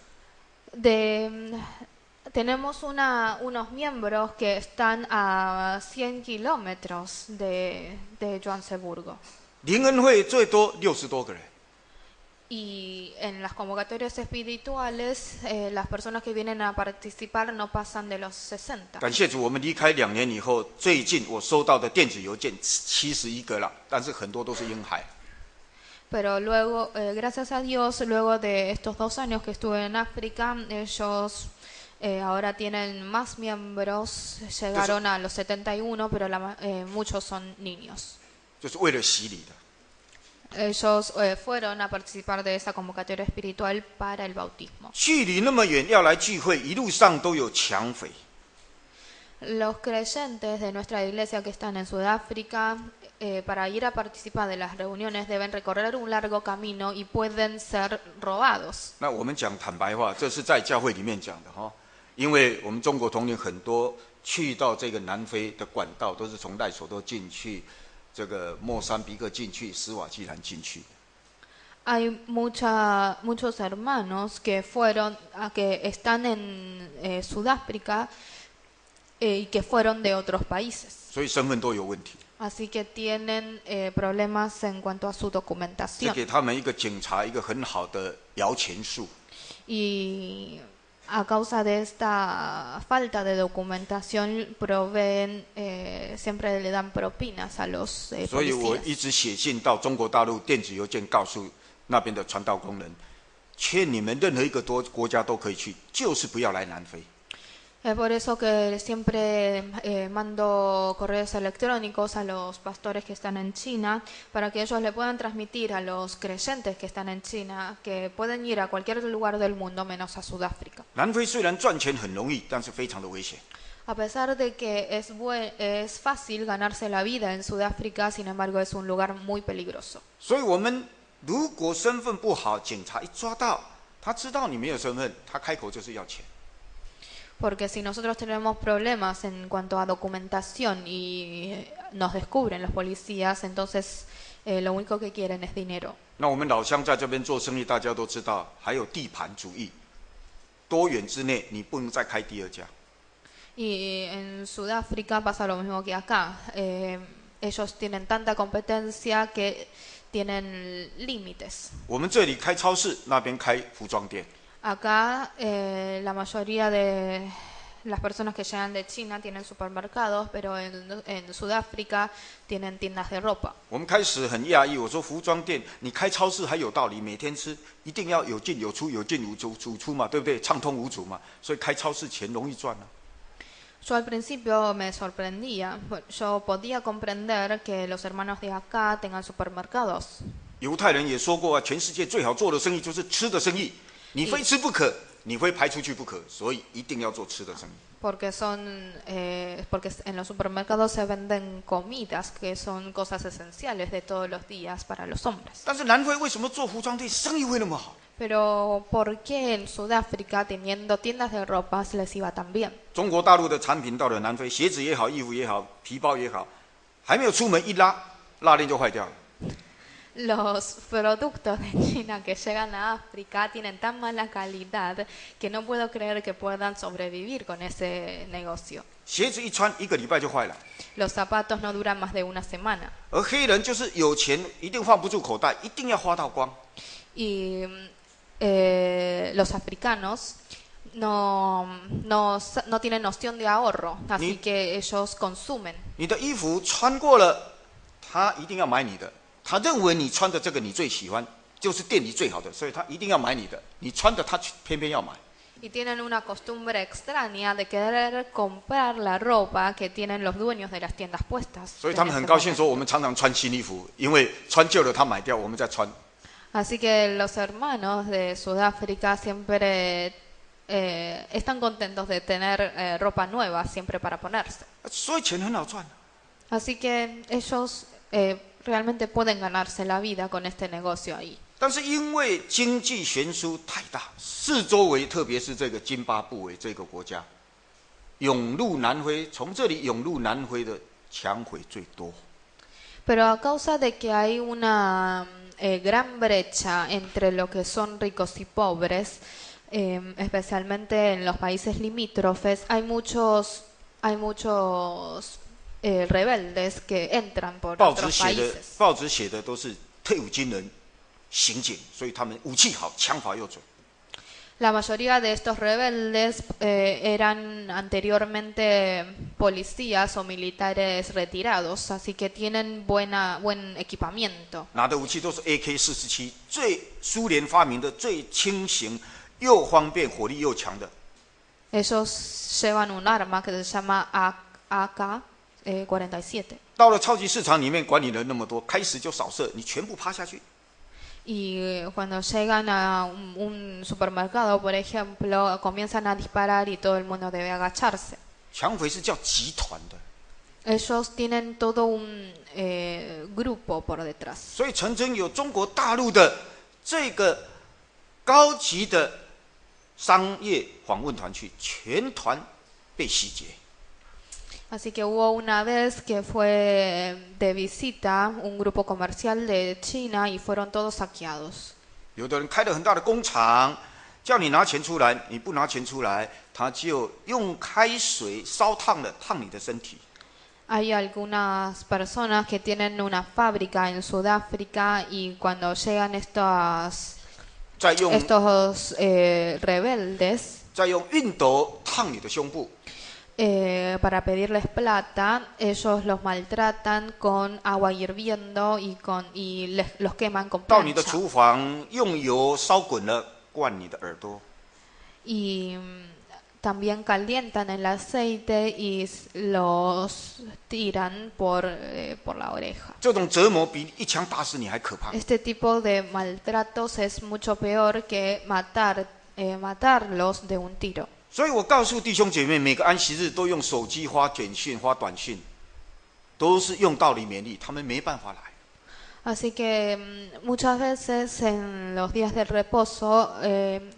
Speaker 2: Tenemos unos miembros que están a 100 kilómetros de Johannesburgo.
Speaker 1: 灵恩会最多60多个人。
Speaker 2: Y en las convocatorias espirituales, las personas que vienen a participar no pasan de los 60.
Speaker 1: 感谢主，我们离开2年以后，最近我收到的电子邮件71个了，但是很多都是婴孩。
Speaker 2: Pero luego, gracias a Dios, luego de estos 2 años que estuve en África, ellos ahora tienen más miembros, llegaron a los 71, pero muchos son niños.
Speaker 1: 就是为了洗礼的。
Speaker 2: Ellos fueron a participar de esa convocatoria espiritual para el bautismo.
Speaker 1: 距离那么远要来聚会，一路上都有抢匪。
Speaker 2: Los creyentes de nuestra iglesia que están en Sudáfrica, para ir a participar de las reuniones deben recorrer un largo camino y pueden ser robados.
Speaker 1: 那我们讲坦白话，这是在教会里面讲的哈，因为我们中国同龄很多去到这个南非的管道都是从赖索托进去，这个莫桑比克进去，斯瓦季兰进去。
Speaker 2: Hay muchos hermanos que que están en Sudáfrica y que fueron de otros países.
Speaker 1: 所以身份都有问题。
Speaker 2: Así que tienen problemas en cuanto a su
Speaker 1: 这
Speaker 2: documentación.
Speaker 1: 给他们一个警察一个很好的摇钱树。
Speaker 2: Y a causa de esta falta de documentación proveen, siempre le dan propinas a los
Speaker 1: 所以我
Speaker 2: policías.
Speaker 1: 一直写信到中国大陆电子邮件，告诉那边的传道工人，劝你们任何一个国家都可以去，就是不要来南非。
Speaker 2: Es por eso que siempre mando correos electrónicos a los pastores que están en China para que ellos le puedan transmitir a los creyentes que están en China que pueden ir a cualquier lugar del mundo menos a Sudáfrica.
Speaker 1: 南非虽然赚钱很容易，但是非常的危险。
Speaker 2: A pesar de que es fácil ganarse la vida en Sudáfrica, sin embargo es un lugar muy peligroso.
Speaker 1: 所以我们如果身份不好，警察一抓到，他知道你没有身份，他开口就是要钱。
Speaker 2: Porque si nosotros tenemos problemas en cuanto a documentación y nos descubren los policías, entonces lo único que quieren es dinero.
Speaker 1: 那我们老乡在这边做生意，大家都知道，还有地盘主义，多远之内你不能再开第二家。
Speaker 2: Y en Sudáfrica pasa lo mismo que acá. Ellos tienen tanta competencia que tienen límites.
Speaker 1: 我们这里开超市，那边开服装店。
Speaker 2: Acá la mayoría de las personas que llegan de China tienen supermercados, pero en Sudáfrica tienen tiendas de ropa.
Speaker 1: 我们开始很讶异，我说服装店你开超市还有道理，每天吃一定要有进有出，有进无出嘛，对不对？畅通无阻嘛，所以开超市钱容易赚啊。
Speaker 2: Yo al principio me sorprendía, yo podía comprender que los hermanos de acá tengan supermercados.
Speaker 1: 犹太人也说过啊，全世界最好做的生意就是吃的生意，你非吃不可，你非排出去不可，所以一定要做吃的生意。
Speaker 2: Porque porque en los supermercados se venden comidas que son cosas esenciales de todos los días para los hombres.
Speaker 1: 但是南非为什么做服装店生意会那么好？
Speaker 2: Pero ¿por qué en Sudáfrica, teniendo tiendas de ropas, les iba tan bien?
Speaker 1: 中国大陆的产品到了南非，鞋子也好，衣服也好，皮包也好，还没有出门一拉，拉链就坏掉了。
Speaker 2: Los productos de China que llegan a África tienen tan mala calidad que no puedo creer que puedan sobrevivir con ese negocio.
Speaker 1: 鞋子一穿1个礼拜就坏了。
Speaker 2: Los zapatos no duran más de una semana.
Speaker 1: 而黑人就是有钱，一定放不住口袋，一定要花到光。
Speaker 2: Y los africanos no tienen noción de ahorro, así que ellos consumen.
Speaker 1: 你的衣服穿过了，他一定要买你的。他认为你穿的这个你最喜欢，就是店里最好的，所以他一定要买你的。你穿的他偏偏要买。
Speaker 2: Y tienen una costumbre extraña de querer comprar la ropa que tienen los dueños de las tiendas puestas.
Speaker 1: 所以他们很高兴说，我们常常穿新衣服，因为穿旧了他买掉，我们再穿。
Speaker 2: Así que los hermanos de Sudáfrica siempre están contentos de tener ropa nueva siempre para ponerse.
Speaker 1: 所以钱很好赚。
Speaker 2: Así que ellos realmente pueden ganarse la vida con este negocio ahí.
Speaker 1: 但是因为经济悬殊太大，四周围特别是这个津巴布韦这个国家，涌入南非，从这里涌入南非的抢匪最多。
Speaker 2: Pero a causa de que hay una gran brecha entre lo que son ricos y pobres, especialmente en los países limítrofes, hay muchos rebeldes que entran por otros países.
Speaker 1: 报纸写的都是退伍军人、刑警，所以他们武器好，枪法又准。
Speaker 2: La mayoría de estos rebeldes eran anteriormente policías o militares retirados, así que tienen buen equipamiento.
Speaker 1: 拿的武器都是 AK-47，最苏联发明的最轻型、又方便、火力又强的。
Speaker 2: Ellos llevan un arma que se llama AK-47.
Speaker 1: 到了超级市场里面，管理人那么多，开始就扫射，你全部趴下去。
Speaker 2: Y cuando llegan a un supermercado, por ejemplo, comienzan a disparar y todo el mundo debe agacharse.
Speaker 1: 抢匪是叫集团的，
Speaker 2: Ellos tienen todo un grupo por detrás.
Speaker 1: 所以曾经有中国大陆的这个高级的商业访问团去，全团被洗劫。
Speaker 2: Así que hubo una vez que fue de visita un grupo comercial de China y fueron todos saqueados.
Speaker 1: 有的人开了很大的工厂，叫你拿钱出来，你不拿钱出来，他就用开水烧烫了，烫你的身体。
Speaker 2: Hay algunas personas que tienen una fábrica en Sudáfrica y cuando llegan estos rebeldes
Speaker 1: 再用熨斗烫你的胸部。
Speaker 2: para pedirles plata, ellos los maltratan con agua hirviendo y los queman con
Speaker 1: 到你的
Speaker 2: plancha.
Speaker 1: 厨房用油烧滚了，灌你的耳朵。
Speaker 2: Y también calientan el aceite y los tiran por la oreja.
Speaker 1: 这种折磨比一枪打死你还可怕。
Speaker 2: Este tipo de maltratos es mucho peor que matarlos de un tiro.
Speaker 1: 所以我告诉弟兄姐妹，每个安息日都用手机发简讯、发短信，都是用道理勉励，他们没办法来。
Speaker 2: Así que muchas veces en los días del reposo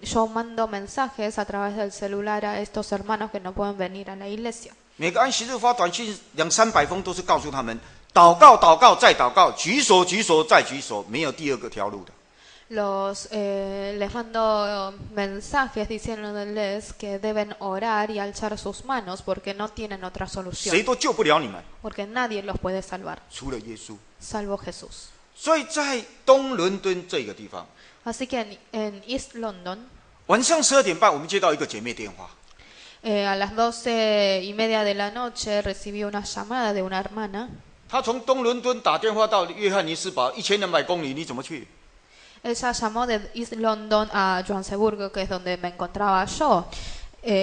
Speaker 2: yo mando mensajes a través del celular a estos hermanos que no pueden venir a la iglesia.
Speaker 1: 每个安息日发短信200-300封，都是告诉他们祷告、祷告再祷告，举手、举手再举手，没有第二个条路的。
Speaker 2: Les mando mensajes diciéndoles que deben orar y alzar sus manos porque no tienen otra
Speaker 1: 谁
Speaker 2: solución.
Speaker 1: 都救不了你们，
Speaker 2: Porque nadie los puede salvar,
Speaker 1: 除了耶稣。
Speaker 2: salvo Jesús.
Speaker 1: 所以在东伦敦这个地方，
Speaker 2: Así que en East London,
Speaker 1: 晚上12点半，我们接到一个姐妹电话，
Speaker 2: a las 12:30 de la noche recibí una llamada de una hermana.
Speaker 1: 她从东伦敦打电话到约翰尼斯堡1200公里，你怎么去？
Speaker 2: Ella llamó de East London a Johannesburgo, que es donde me encontraba yo,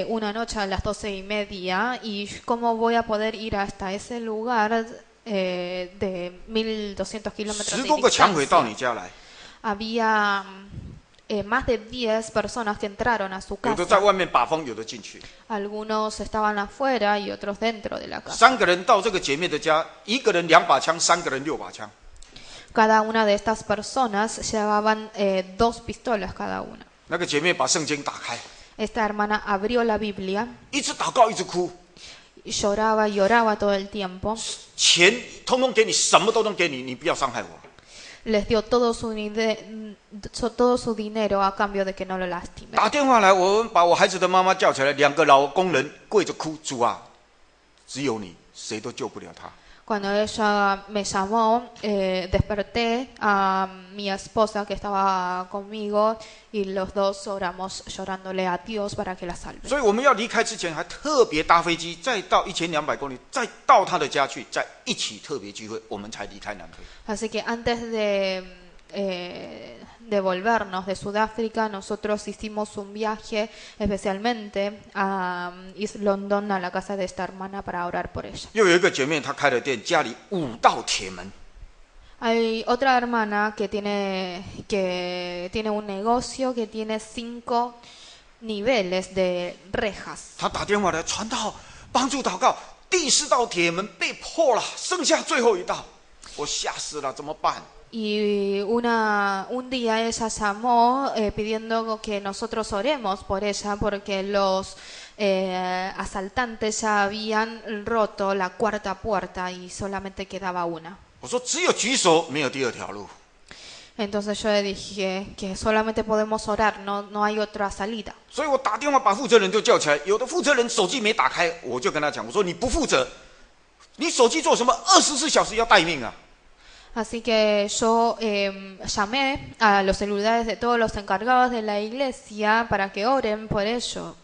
Speaker 2: una noche a las 12:30. ¿Y cómo voy a poder ir hasta ese lugar de 1200 kilómetros
Speaker 1: 10
Speaker 2: de
Speaker 1: 多个抢匪到
Speaker 2: distancia?
Speaker 1: 你家来，
Speaker 2: Había más de 10 personas que entraron a su
Speaker 1: 有的在
Speaker 2: casa.
Speaker 1: 外面把风，有的进去。
Speaker 2: Algunos estaban afuera y otros dentro de la casa.
Speaker 1: 3个人到这个姐妹的家，1个人2把枪，3个人6把枪。
Speaker 2: cada una de estas personas llevaban 2 pistolas cada una.
Speaker 1: 那个姐妹把圣经打开，
Speaker 2: Esta hermana abrió la Biblia,
Speaker 1: 一直祷告，一直哭，
Speaker 2: lloraba y lloraba todo el tiempo.
Speaker 1: 钱通通给你，什么都能给你，你不要伤害我。
Speaker 2: Les dio todo su dinero a cambio de que no lo lastimen.
Speaker 1: 打电话来，我们把我孩子的妈妈叫起来，2个老工人跪着哭，主啊，只有你，谁都救不了他。
Speaker 2: Cuando ella me llamó, desperté a mi esposa que estaba conmigo y los dos oramos llorándole a Dios para que la salve.
Speaker 1: 所以我们要离开之前，还特别搭飞机，再到1200公里，再到他的家去，再一起特别聚会，我们才离开南非。
Speaker 2: Así que antes de volvernos de Sudáfrica, nosotros hicimos un viaje especialmente a East London, a la casa de esta hermana, para orar por ella.
Speaker 1: 又有一个姐妹，她开了店，家里5道铁门，
Speaker 2: Hay otra hermana que tiene un negocio que tiene 5 niveles de rejas.
Speaker 1: 她打电话来传道，帮助祷告，第4道铁门被破了，剩下最后1道，我吓死了，怎么办？
Speaker 2: Y un día ella llamó pidiendo que nosotros oremos por ella porque los asaltantes ya habían roto la 4ª puerta y solamente quedaba una.
Speaker 1: 我说只有举手，没有第2条路。
Speaker 2: Entonces yo le dije que solamente podemos orar, no hay otra salida.
Speaker 1: 所以我打电话把负责人就叫起来，有的负责人手机没打开，我就跟他讲，我说你不负责，你手机做什么？24小时要待命啊！
Speaker 2: Así que yo llamé a los celulares de todos los encargados de la iglesia para que oren por ella.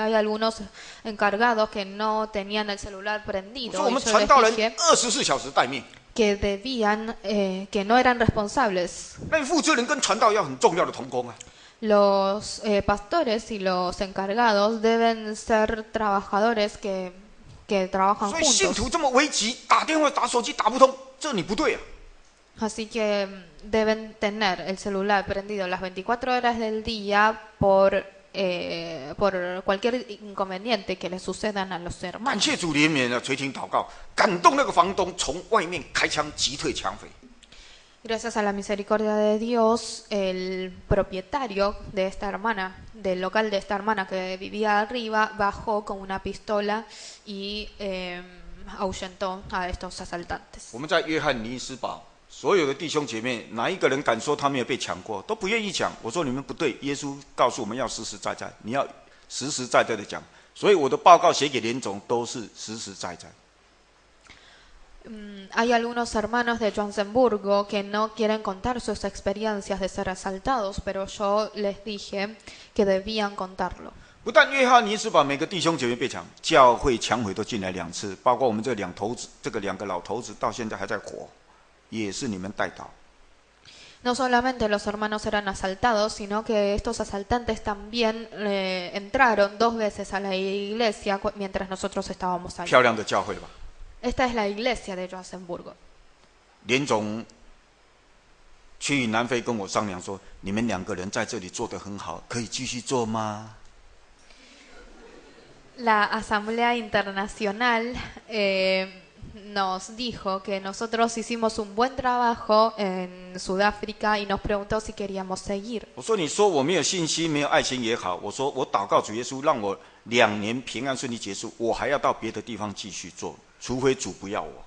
Speaker 2: Hay algunos encargados que no tenían el celular
Speaker 1: 我
Speaker 2: prendido.
Speaker 1: 说我
Speaker 2: Y
Speaker 1: 们
Speaker 2: yo
Speaker 1: 传道
Speaker 2: les
Speaker 1: 人
Speaker 2: dije
Speaker 1: 24小时待命，
Speaker 2: que debían, que no eran responsables.
Speaker 1: 那负责人跟传道要很重要的同工啊。
Speaker 2: Los pastores y los encargados deben ser trabajadores que trabajan
Speaker 1: 所以信
Speaker 2: juntos.
Speaker 1: 徒这么危急，打电话打手机打不通，这你不对啊。
Speaker 2: Así que deben tener el celular prendido las 24 horas del día por cualquier inconveniente que le sucedan a los
Speaker 1: 感
Speaker 2: hermanos.
Speaker 1: 谢主怜悯啊，垂听祷告，感动那个房东从外面开枪击退抢匪。
Speaker 2: Gracias a la misericordia de Dios, el propietario de esta hermana, del local de esta hermana que vivía arriba, bajó con una pistola y ahuyentó a estos asaltantes.
Speaker 1: 我们在约翰尼斯堡，所有的弟兄姐妹，哪一个人敢说他没有被抢过？都不愿意讲。我说你们不对，耶稣告诉我们要实实在在，你要实实在在的讲。所以我的报告写给连总都是实实在在。
Speaker 2: Hay algunos hermanos de Johannesburgo que no quieren contar sus experiencias de ser asaltados, pero yo les dije que debían contarlo.
Speaker 1: 不但约翰尼斯堡每个弟兄姐妹被抢，教会抢匪都进来2次，包括我们这2个老头子到现在还在活，也是你们带导。
Speaker 2: No solamente los hermanos eran asaltados, sino que estos asaltantes también entraron 2 veces a la iglesia mientras nosotros estábamos allí.
Speaker 1: 漂亮的教会了吧？
Speaker 2: Esta es la iglesia de Johannesburgo.
Speaker 1: 连总去南非跟我商量说，你们2个人在这里做得很好，可以继续做吗？
Speaker 2: La Asamblea Internacional nos dijo que nosotros hicimos un buen trabajo en Sudáfrica y nos preguntó si queríamos seguir.
Speaker 1: 我说你说我没有信心，没有爱心也好，我说我祷告主耶稣让我2年平安顺利结束，我还要到别的地方继续做，除非主不要我。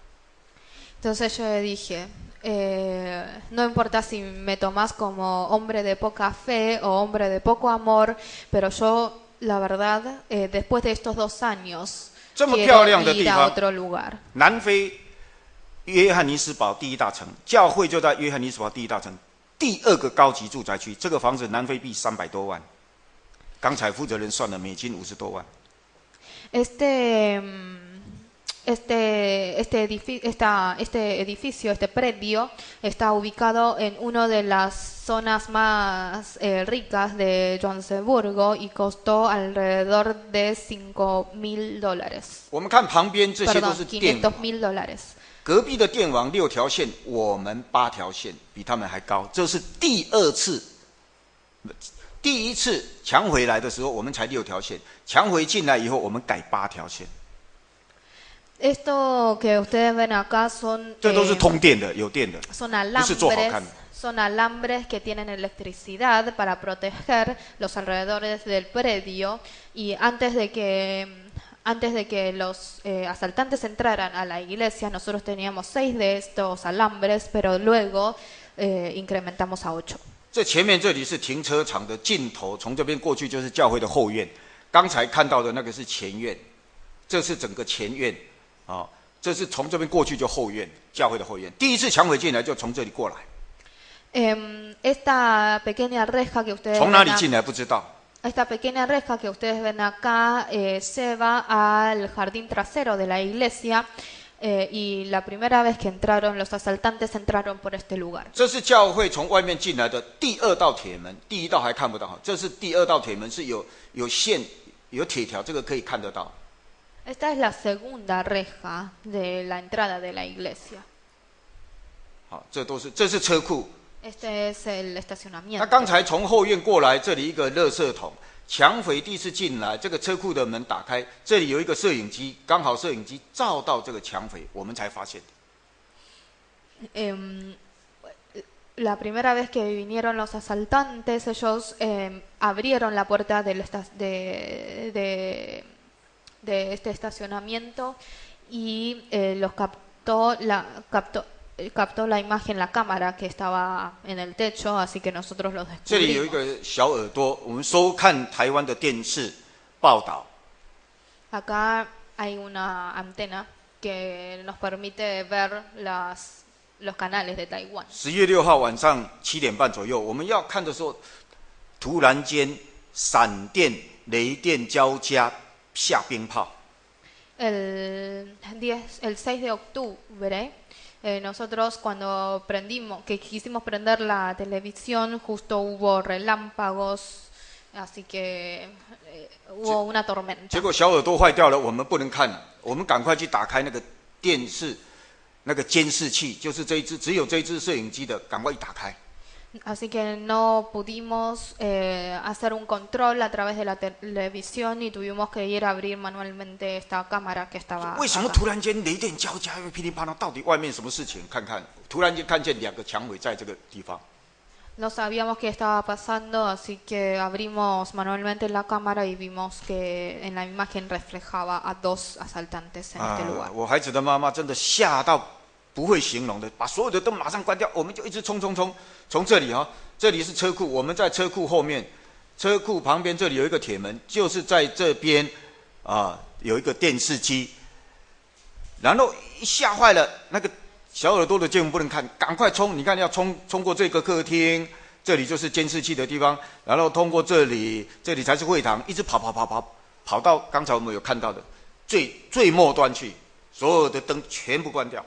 Speaker 2: Entonces yo le dije, no importa si me tomás como hombre de poca fe o hombre de poco amor, pero yo, la verdad, después de estos 2 años, quiero ir a otro lugar.
Speaker 1: 南非约翰尼斯堡第1大城，教会就在约翰尼斯堡第1大城，第2个高级住宅区，这个房子南非币300多万，刚才负责人算了，美金50多万。
Speaker 2: Este edificio, este predio, está ubicado en una de las zonas más ricas de Johannesburgo y costó alrededor de $5,000.
Speaker 1: 我们看旁边这些都
Speaker 2: Perdón,
Speaker 1: 是电网，
Speaker 2: $500,000.
Speaker 1: 隔壁的电网6条线，我们8条线，比他们还高。这是第2次，第1次抢回来的时候，我们才6条线，抢回进来以后，我们改8条线。
Speaker 2: Esto que ustedes ven acá son,
Speaker 1: 这都是通电的，有电的，
Speaker 2: son
Speaker 1: 不是做好看
Speaker 2: alambres,
Speaker 1: 的。
Speaker 2: son alambres que tienen electricidad para proteger los alrededores del predio y antes de que los asaltantes entraran a la iglesia, nosotros teníamos 6 de estos alambres, pero luego incrementamos a 8.
Speaker 1: 这前面这里是停车场的尽头，从这边过去就是教会的后院。刚才看到的那个是前院，这是整个前院啊，这是从这边过去就后院，教会的后院。第一次抢匪进来就从这里过来，
Speaker 2: Esta pequeña reja que ustedes
Speaker 1: 从哪
Speaker 2: ven
Speaker 1: 里
Speaker 2: acá,
Speaker 1: 进来不知道。
Speaker 2: esta pequeña reja que ustedes ven acá se va al jardín trasero de la iglesia y la primera vez que entraron los asaltantes entraron por este lugar.
Speaker 1: 这是教会从外面进来的第二道铁门，第一道还看不到，这是第二道铁门，是有线有铁条，这个可以看得到。
Speaker 2: Esta es la segunda reja de la entrada de la iglesia.
Speaker 1: 好，这是车库。
Speaker 2: Este es el
Speaker 1: 那
Speaker 2: estacionamiento.
Speaker 1: 刚才从后院过来，这里一个垃圾桶，抢匪第一次进来，这个车库的门打开，这里有一个摄影机，刚好摄影机照到这个抢匪，我们才发现。
Speaker 2: La primera vez que vinieron los asaltantes, ellos abrieron la puerta de este estacionamiento y los captó la imagen, la cámara que estaba en el techo, así que nosotros los
Speaker 1: 这里有一
Speaker 2: descubrimos.
Speaker 1: 个小耳朵，我们收看台湾的电视报道，
Speaker 2: Acá hay una antena que nos permite ver los canales de Taiwán.
Speaker 1: 10月6号晚上7点半左右，我们要看的时候，突然间闪电、雷电交加，下鞭炮。
Speaker 2: El 6 de octubre, nosotros cuando que quisimos prender la televisión, justo hubo relámpagos, así que hubo una tormenta.
Speaker 1: 结果小耳朵坏掉了，我们不能看了，我们赶快去打开那个电视，那个监视器，就是这一只，只有这一只摄影机的，赶快一打开。
Speaker 2: Así que no pudimos hacer un control a través de la televisión y tuvimos que ir a abrir manualmente esta cámara que estaba
Speaker 1: 为什么
Speaker 2: acá.
Speaker 1: 突然间雷电交加，噼里啪啦？到底外面什么事情？看看，突然间看见2个抢匪在这个地方。
Speaker 2: No sabíamos qué estaba pasando, así que abrimos manualmente la cámara y vimos que en la imagen reflejaba a 2 asaltantes en este lugar.
Speaker 1: 我孩子的妈妈真的吓到不会形容的，把所有的灯马上关掉，我们就一直冲，从这里啊，这里是车库，我们在车库后面，车库旁边这里有一个铁门，就是在这边有一个电视机，然后一吓坏了，那个小耳朵的节目不能看，赶快冲！你看要冲过这个客厅，这里就是监视器的地方，然后通过这里，这里才是会堂，一直跑到刚才我们有看到的最末端去，所有的灯全部关掉。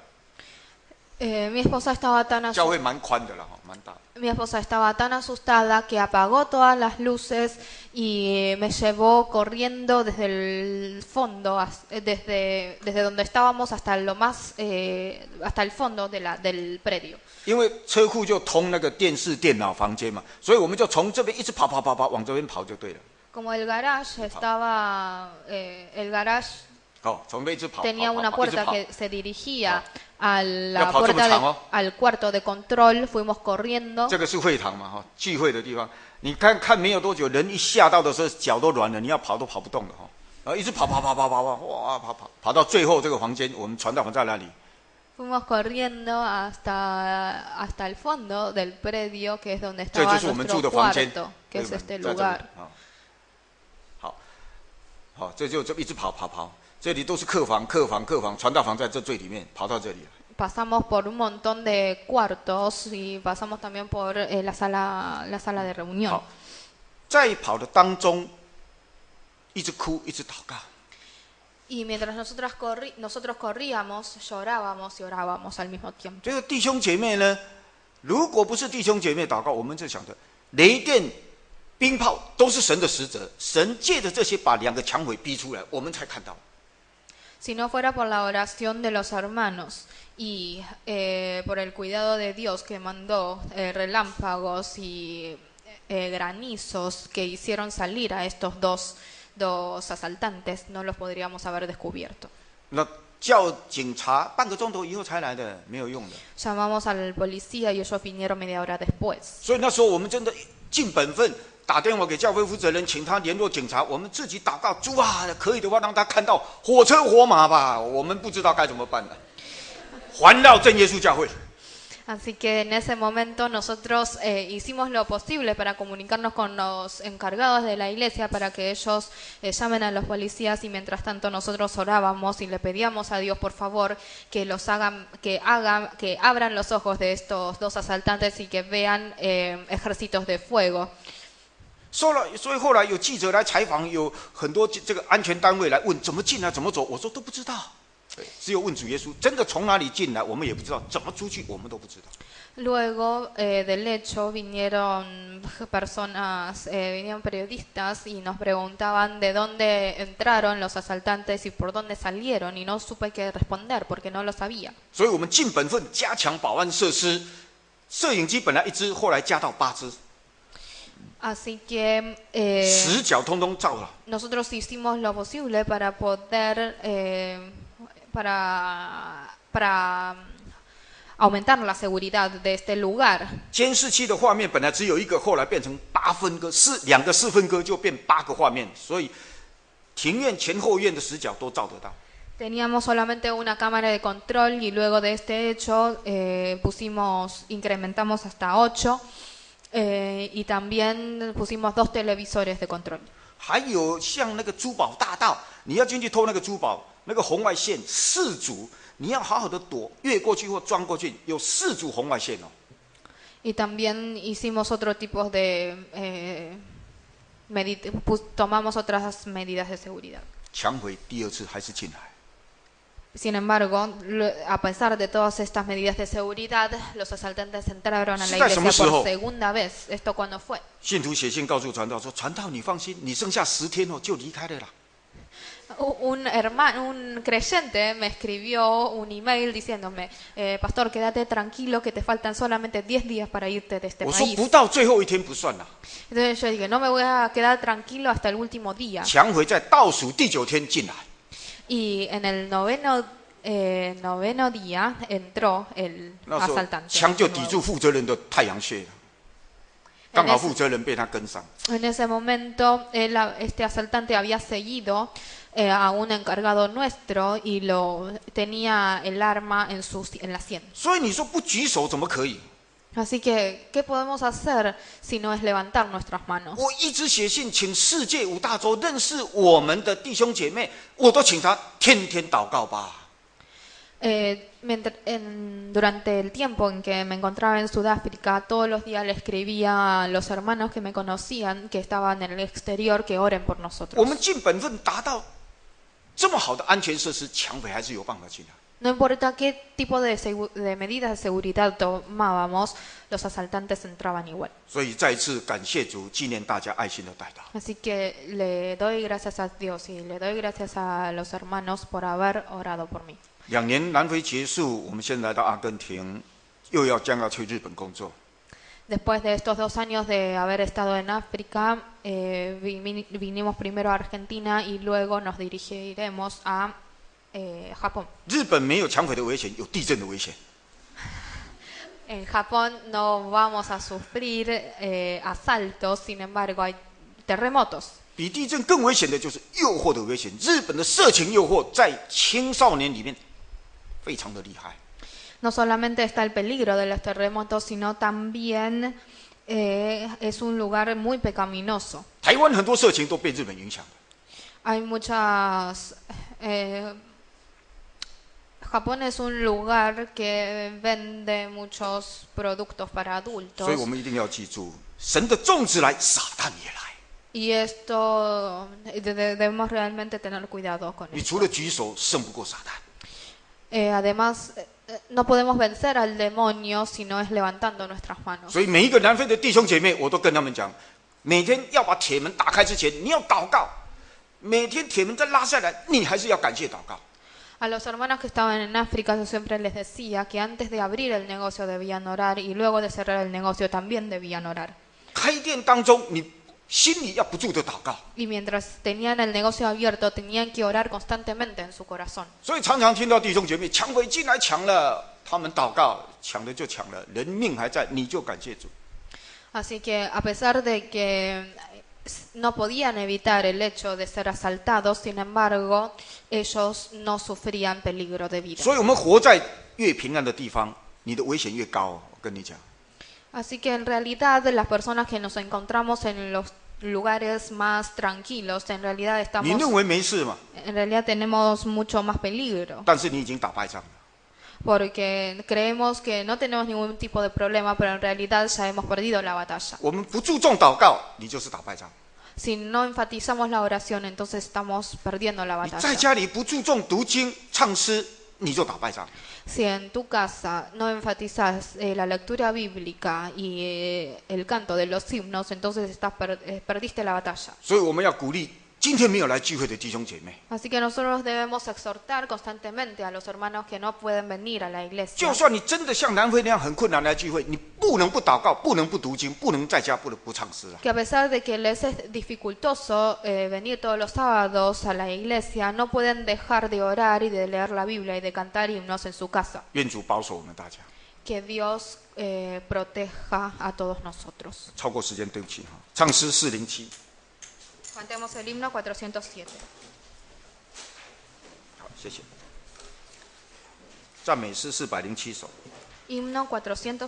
Speaker 2: Mi esposa estaba tan
Speaker 1: 教会蛮宽的了，蛮大。
Speaker 2: Mi esposa estaba tan asustada que apagó todas las luces y me llevó corriendo desde el fondo, desde donde estábamos hasta hasta el fondo del predio.
Speaker 1: 因为车库就通那个电视电脑房间嘛，所以我们就从这边一直跑往这边跑就对了。
Speaker 2: Como el garage estaba, el garage
Speaker 1: 从那边一直跑
Speaker 2: tenía una
Speaker 1: 一直
Speaker 2: puerta
Speaker 1: 跑
Speaker 2: que se dirigía a la
Speaker 1: Ya跑这么
Speaker 2: puerta
Speaker 1: 长哦。
Speaker 2: al cuarto de control, fuimos corriendo.
Speaker 1: 这个是会堂嘛，聚会的地方。你看没有多久，人一吓到的时候脚都软了，你要跑都跑不动了哈。然后一直跑，哇跑到最后这个房间，我们传道房在哪里？
Speaker 2: Fuimos corriendo hasta el fondo del predio, que es donde
Speaker 1: 这
Speaker 2: estaba
Speaker 1: 就是我们住
Speaker 2: nuestro
Speaker 1: 的房间，
Speaker 2: cuarto, que es
Speaker 1: 对
Speaker 2: este
Speaker 1: 在这里
Speaker 2: lugar.
Speaker 1: 好，这就一直跑，这里都是客房，传道房在这最里面，跑到这里了。
Speaker 2: Pasamos por un montón de cuartos y pasamos también por la sala de reunión.
Speaker 1: 好，在跑的当中，一直哭，一直祷告。
Speaker 2: Y mientras nosotros corríamos, llorábamos y orábamos al mismo tiempo.
Speaker 1: 这个弟兄姐妹呢，如果不是弟兄姐妹祷告，我们就想着雷电、冰炮都是神的使者，神借着这些把2个抢匪逼出来，我们才看到。
Speaker 2: Si no fuera por la oración de los hermanos y por el cuidado de Dios que mandó relámpagos y granizos que hicieron salir a estos dos asaltantes, no los podríamos haber descubierto.
Speaker 1: 那叫警察半个钟头以后才来的，没有用的。
Speaker 2: Llamamos al policía y ellos vinieron media hora después.
Speaker 1: 所以那时候我们真的尽本分，打电话给教会负责人，请他联络警察。我们自己祷告，主啊，可以的话让他看到火车火马吧。我们不知道该怎么办了，环绕真耶稣教会。
Speaker 2: Así que en ese momento nosotros hicimos lo posible para comunicarnos con los encargados de la iglesia para que ellos llamen a los policías y mientras tanto nosotros orábamos y le pedíamos a Dios por favor que que abran los ojos de estos dos asaltantes y que vean ejércitos de fuego.
Speaker 1: 所以后来有记者来采访，有很多这个安全单位来问怎么进来怎么走，我说都不知道。 只有问主耶稣，真的从哪里进来，我们也不知道；怎么出去，我们都不知道。
Speaker 2: Luego del hecho vinieron vinieron periodistas y nos preguntaban de dónde entraron los asaltantes y por dónde salieron y no supe qué responder porque no lo sabía.
Speaker 1: 所以我们尽本分，加强保安设施。摄影机本来1只，后来加到8只。
Speaker 2: Así que
Speaker 1: 10角通通照了。
Speaker 2: nosotros hicimos lo posible para poder para aumentar la seguridad de este lugar.
Speaker 1: 监视器的画面本来只有1个，后来变成8分割，2个4分割就变8个画面，所以庭院前后院的10角都照得到。
Speaker 2: Teníamos solamente una cámara de control y luego de este hecho incrementamos hasta 8 y también pusimos 2 televisores de control.
Speaker 1: 还有像那个珠宝大盗，你要进去偷那个珠宝，那个红外线4组，你要好好的躲，越过去或钻过去，有4组红外线哦。
Speaker 2: Y también hicimos otro tipo de tomamos otras medidas de seguridad.
Speaker 1: 抢匪第2次还是进来。
Speaker 2: Sin embargo, a pesar de todas estas medidas de seguridad, los asaltantes entraron a la iglesia por segunda vez. ¿Esto cuándo fue?
Speaker 1: 信徒写信告诉传道说：“传道，你放心，你剩下10天就离开了啦。”
Speaker 2: Un creyente me escribió un email diciéndome, pastor, quédate tranquilo que te faltan solamente 10 días para irte de este
Speaker 1: 我说
Speaker 2: país.
Speaker 1: 不到最后1天不算啦。
Speaker 2: Entonces yo dije, no me voy a quedar tranquilo hasta el último día.
Speaker 1: 抢匪在倒数第9天进来。
Speaker 2: Y en el noveno día entró el
Speaker 1: 那时候
Speaker 2: asaltante.
Speaker 1: 枪就抵住负责人的太阳穴了，刚好负责人被他跟上。
Speaker 2: En ese momento, este asaltante había seguido a un encargado nuestro y tenía el arma en la sien.
Speaker 1: 所以你说不举手怎么可以？
Speaker 2: Así que, ¿qué podemos hacer si no es levantar nuestras manos?
Speaker 1: 我一直写信请世界5大洲认识我们的弟兄姐妹，我都请他天天祷告吧。
Speaker 2: Durante el tiempo en que me encontraba en Sudáfrica, todos los días le escribía a los hermanos que me conocían, que estaban en el exterior, que oren por
Speaker 1: 我
Speaker 2: nosotros.
Speaker 1: 们尽本分达到这么好的安全设施，抢匪还是有办法进来。
Speaker 2: No importa qué tipo de medidas de seguridad tomábamos, los asaltantes entraban igual.
Speaker 1: 所以再一次感谢主，纪念大家爱心的带祷。
Speaker 2: Así que le doy gracias a Dios y le doy gracias a los hermanos por haber orado por mí.
Speaker 1: 2年南非结束，我们现在来到阿根廷，将要去日本工作。
Speaker 2: Después de estos 2 años de haber estado en África, vinimos primero a Argentina y luego nos dirigiremos a Japón.
Speaker 1: 日本没有抢匪的危险，有地震的危险。
Speaker 2: En Japón no vamos a sufrir asaltos, sin embargo hay terremotos.
Speaker 1: 比地震更危险的就是诱惑的危险。日本的色情诱惑在青少年里面非常的厉害。
Speaker 2: No solamente está el peligro de los terremotos, sino también es un lugar muy pecaminoso.
Speaker 1: 台湾很多色情都被日本影响。
Speaker 2: Hay muchas... Japón es un lugar que vende muchos productos para adultos.
Speaker 1: 所以我们一定要记住，神的种子来，撒旦也来。
Speaker 2: Y esto debemos realmente tener cuidado con
Speaker 1: 你
Speaker 2: esto.
Speaker 1: 除了举手，胜不过撒旦。
Speaker 2: Además, no podemos vencer al demonio si no es levantando nuestras manos.
Speaker 1: 所以每一个南非的弟兄姐妹，我都跟他们讲，每天要把铁门打开之前，你要祷告。每天铁门再拉下来，你还是要感谢祷告。
Speaker 2: A los hermanos que estaban en África yo siempre les decía que antes de abrir el negocio debían orar y luego de cerrar el negocio también debían orar.
Speaker 1: 开店当中，你心里要不住的祷告。
Speaker 2: Y mientras tenían el negocio abierto, tenían que orar constantemente en su corazón.
Speaker 1: 所以常常听到弟兄姐妹抢匪进来抢了，他们祷告，抢了就抢了，人命还在，你就感谢主。
Speaker 2: Así que a pesar de que no podían evitar el hecho de ser asaltados, sin embargo, ellos no sufrían peligro de vida.
Speaker 1: 所以我们活在越平安的地方，你的危险越高。我跟你讲，
Speaker 2: Así que en realidad las personas que nos encontramos en los lugares más tranquilos, en realidad
Speaker 1: 你认为没事嘛？
Speaker 2: tenemos mucho más peligro,
Speaker 1: 但是你已经打败仗了。
Speaker 2: porque creemos que no tenemos ningún tipo de problema, pero en realidad ya hemos perdido la batalla.
Speaker 1: 我们不注重祷告，你就是打败仗。
Speaker 2: Si no enfatizamos la oración, entonces estamos perdiendo la
Speaker 1: 你在
Speaker 2: batalla.
Speaker 1: 家里不注重读经、唱诗，你就打败仗。
Speaker 2: Si en tu casa no enfatizas la lectura bíblica y el canto de los himnos, entonces perdiste la batalla.
Speaker 1: 所以我们要鼓励今天没有来聚会的弟兄姐妹，
Speaker 2: Así que nosotros debemos exhortar constantemente a los hermanos que no pueden venir a la
Speaker 1: 就
Speaker 2: iglesia.
Speaker 1: 算你真的像南非那样很困难来聚会，你不能不祷告，不能不读经，不能在家不能不唱诗啊。
Speaker 2: Que a pesar de que les es dificultoso venir todos los sábados a la iglesia, no pueden dejar de orar y de leer la Biblia y de cantar himnos en su casa.
Speaker 1: 愿主保守我们大家。
Speaker 2: Que Dios proteja a todos nosotros.
Speaker 1: 超过时间，对不起哈。唱诗407。
Speaker 2: Cantemos el himno 407.
Speaker 1: 好，谢谢。赞美诗407首。
Speaker 2: Himno 407.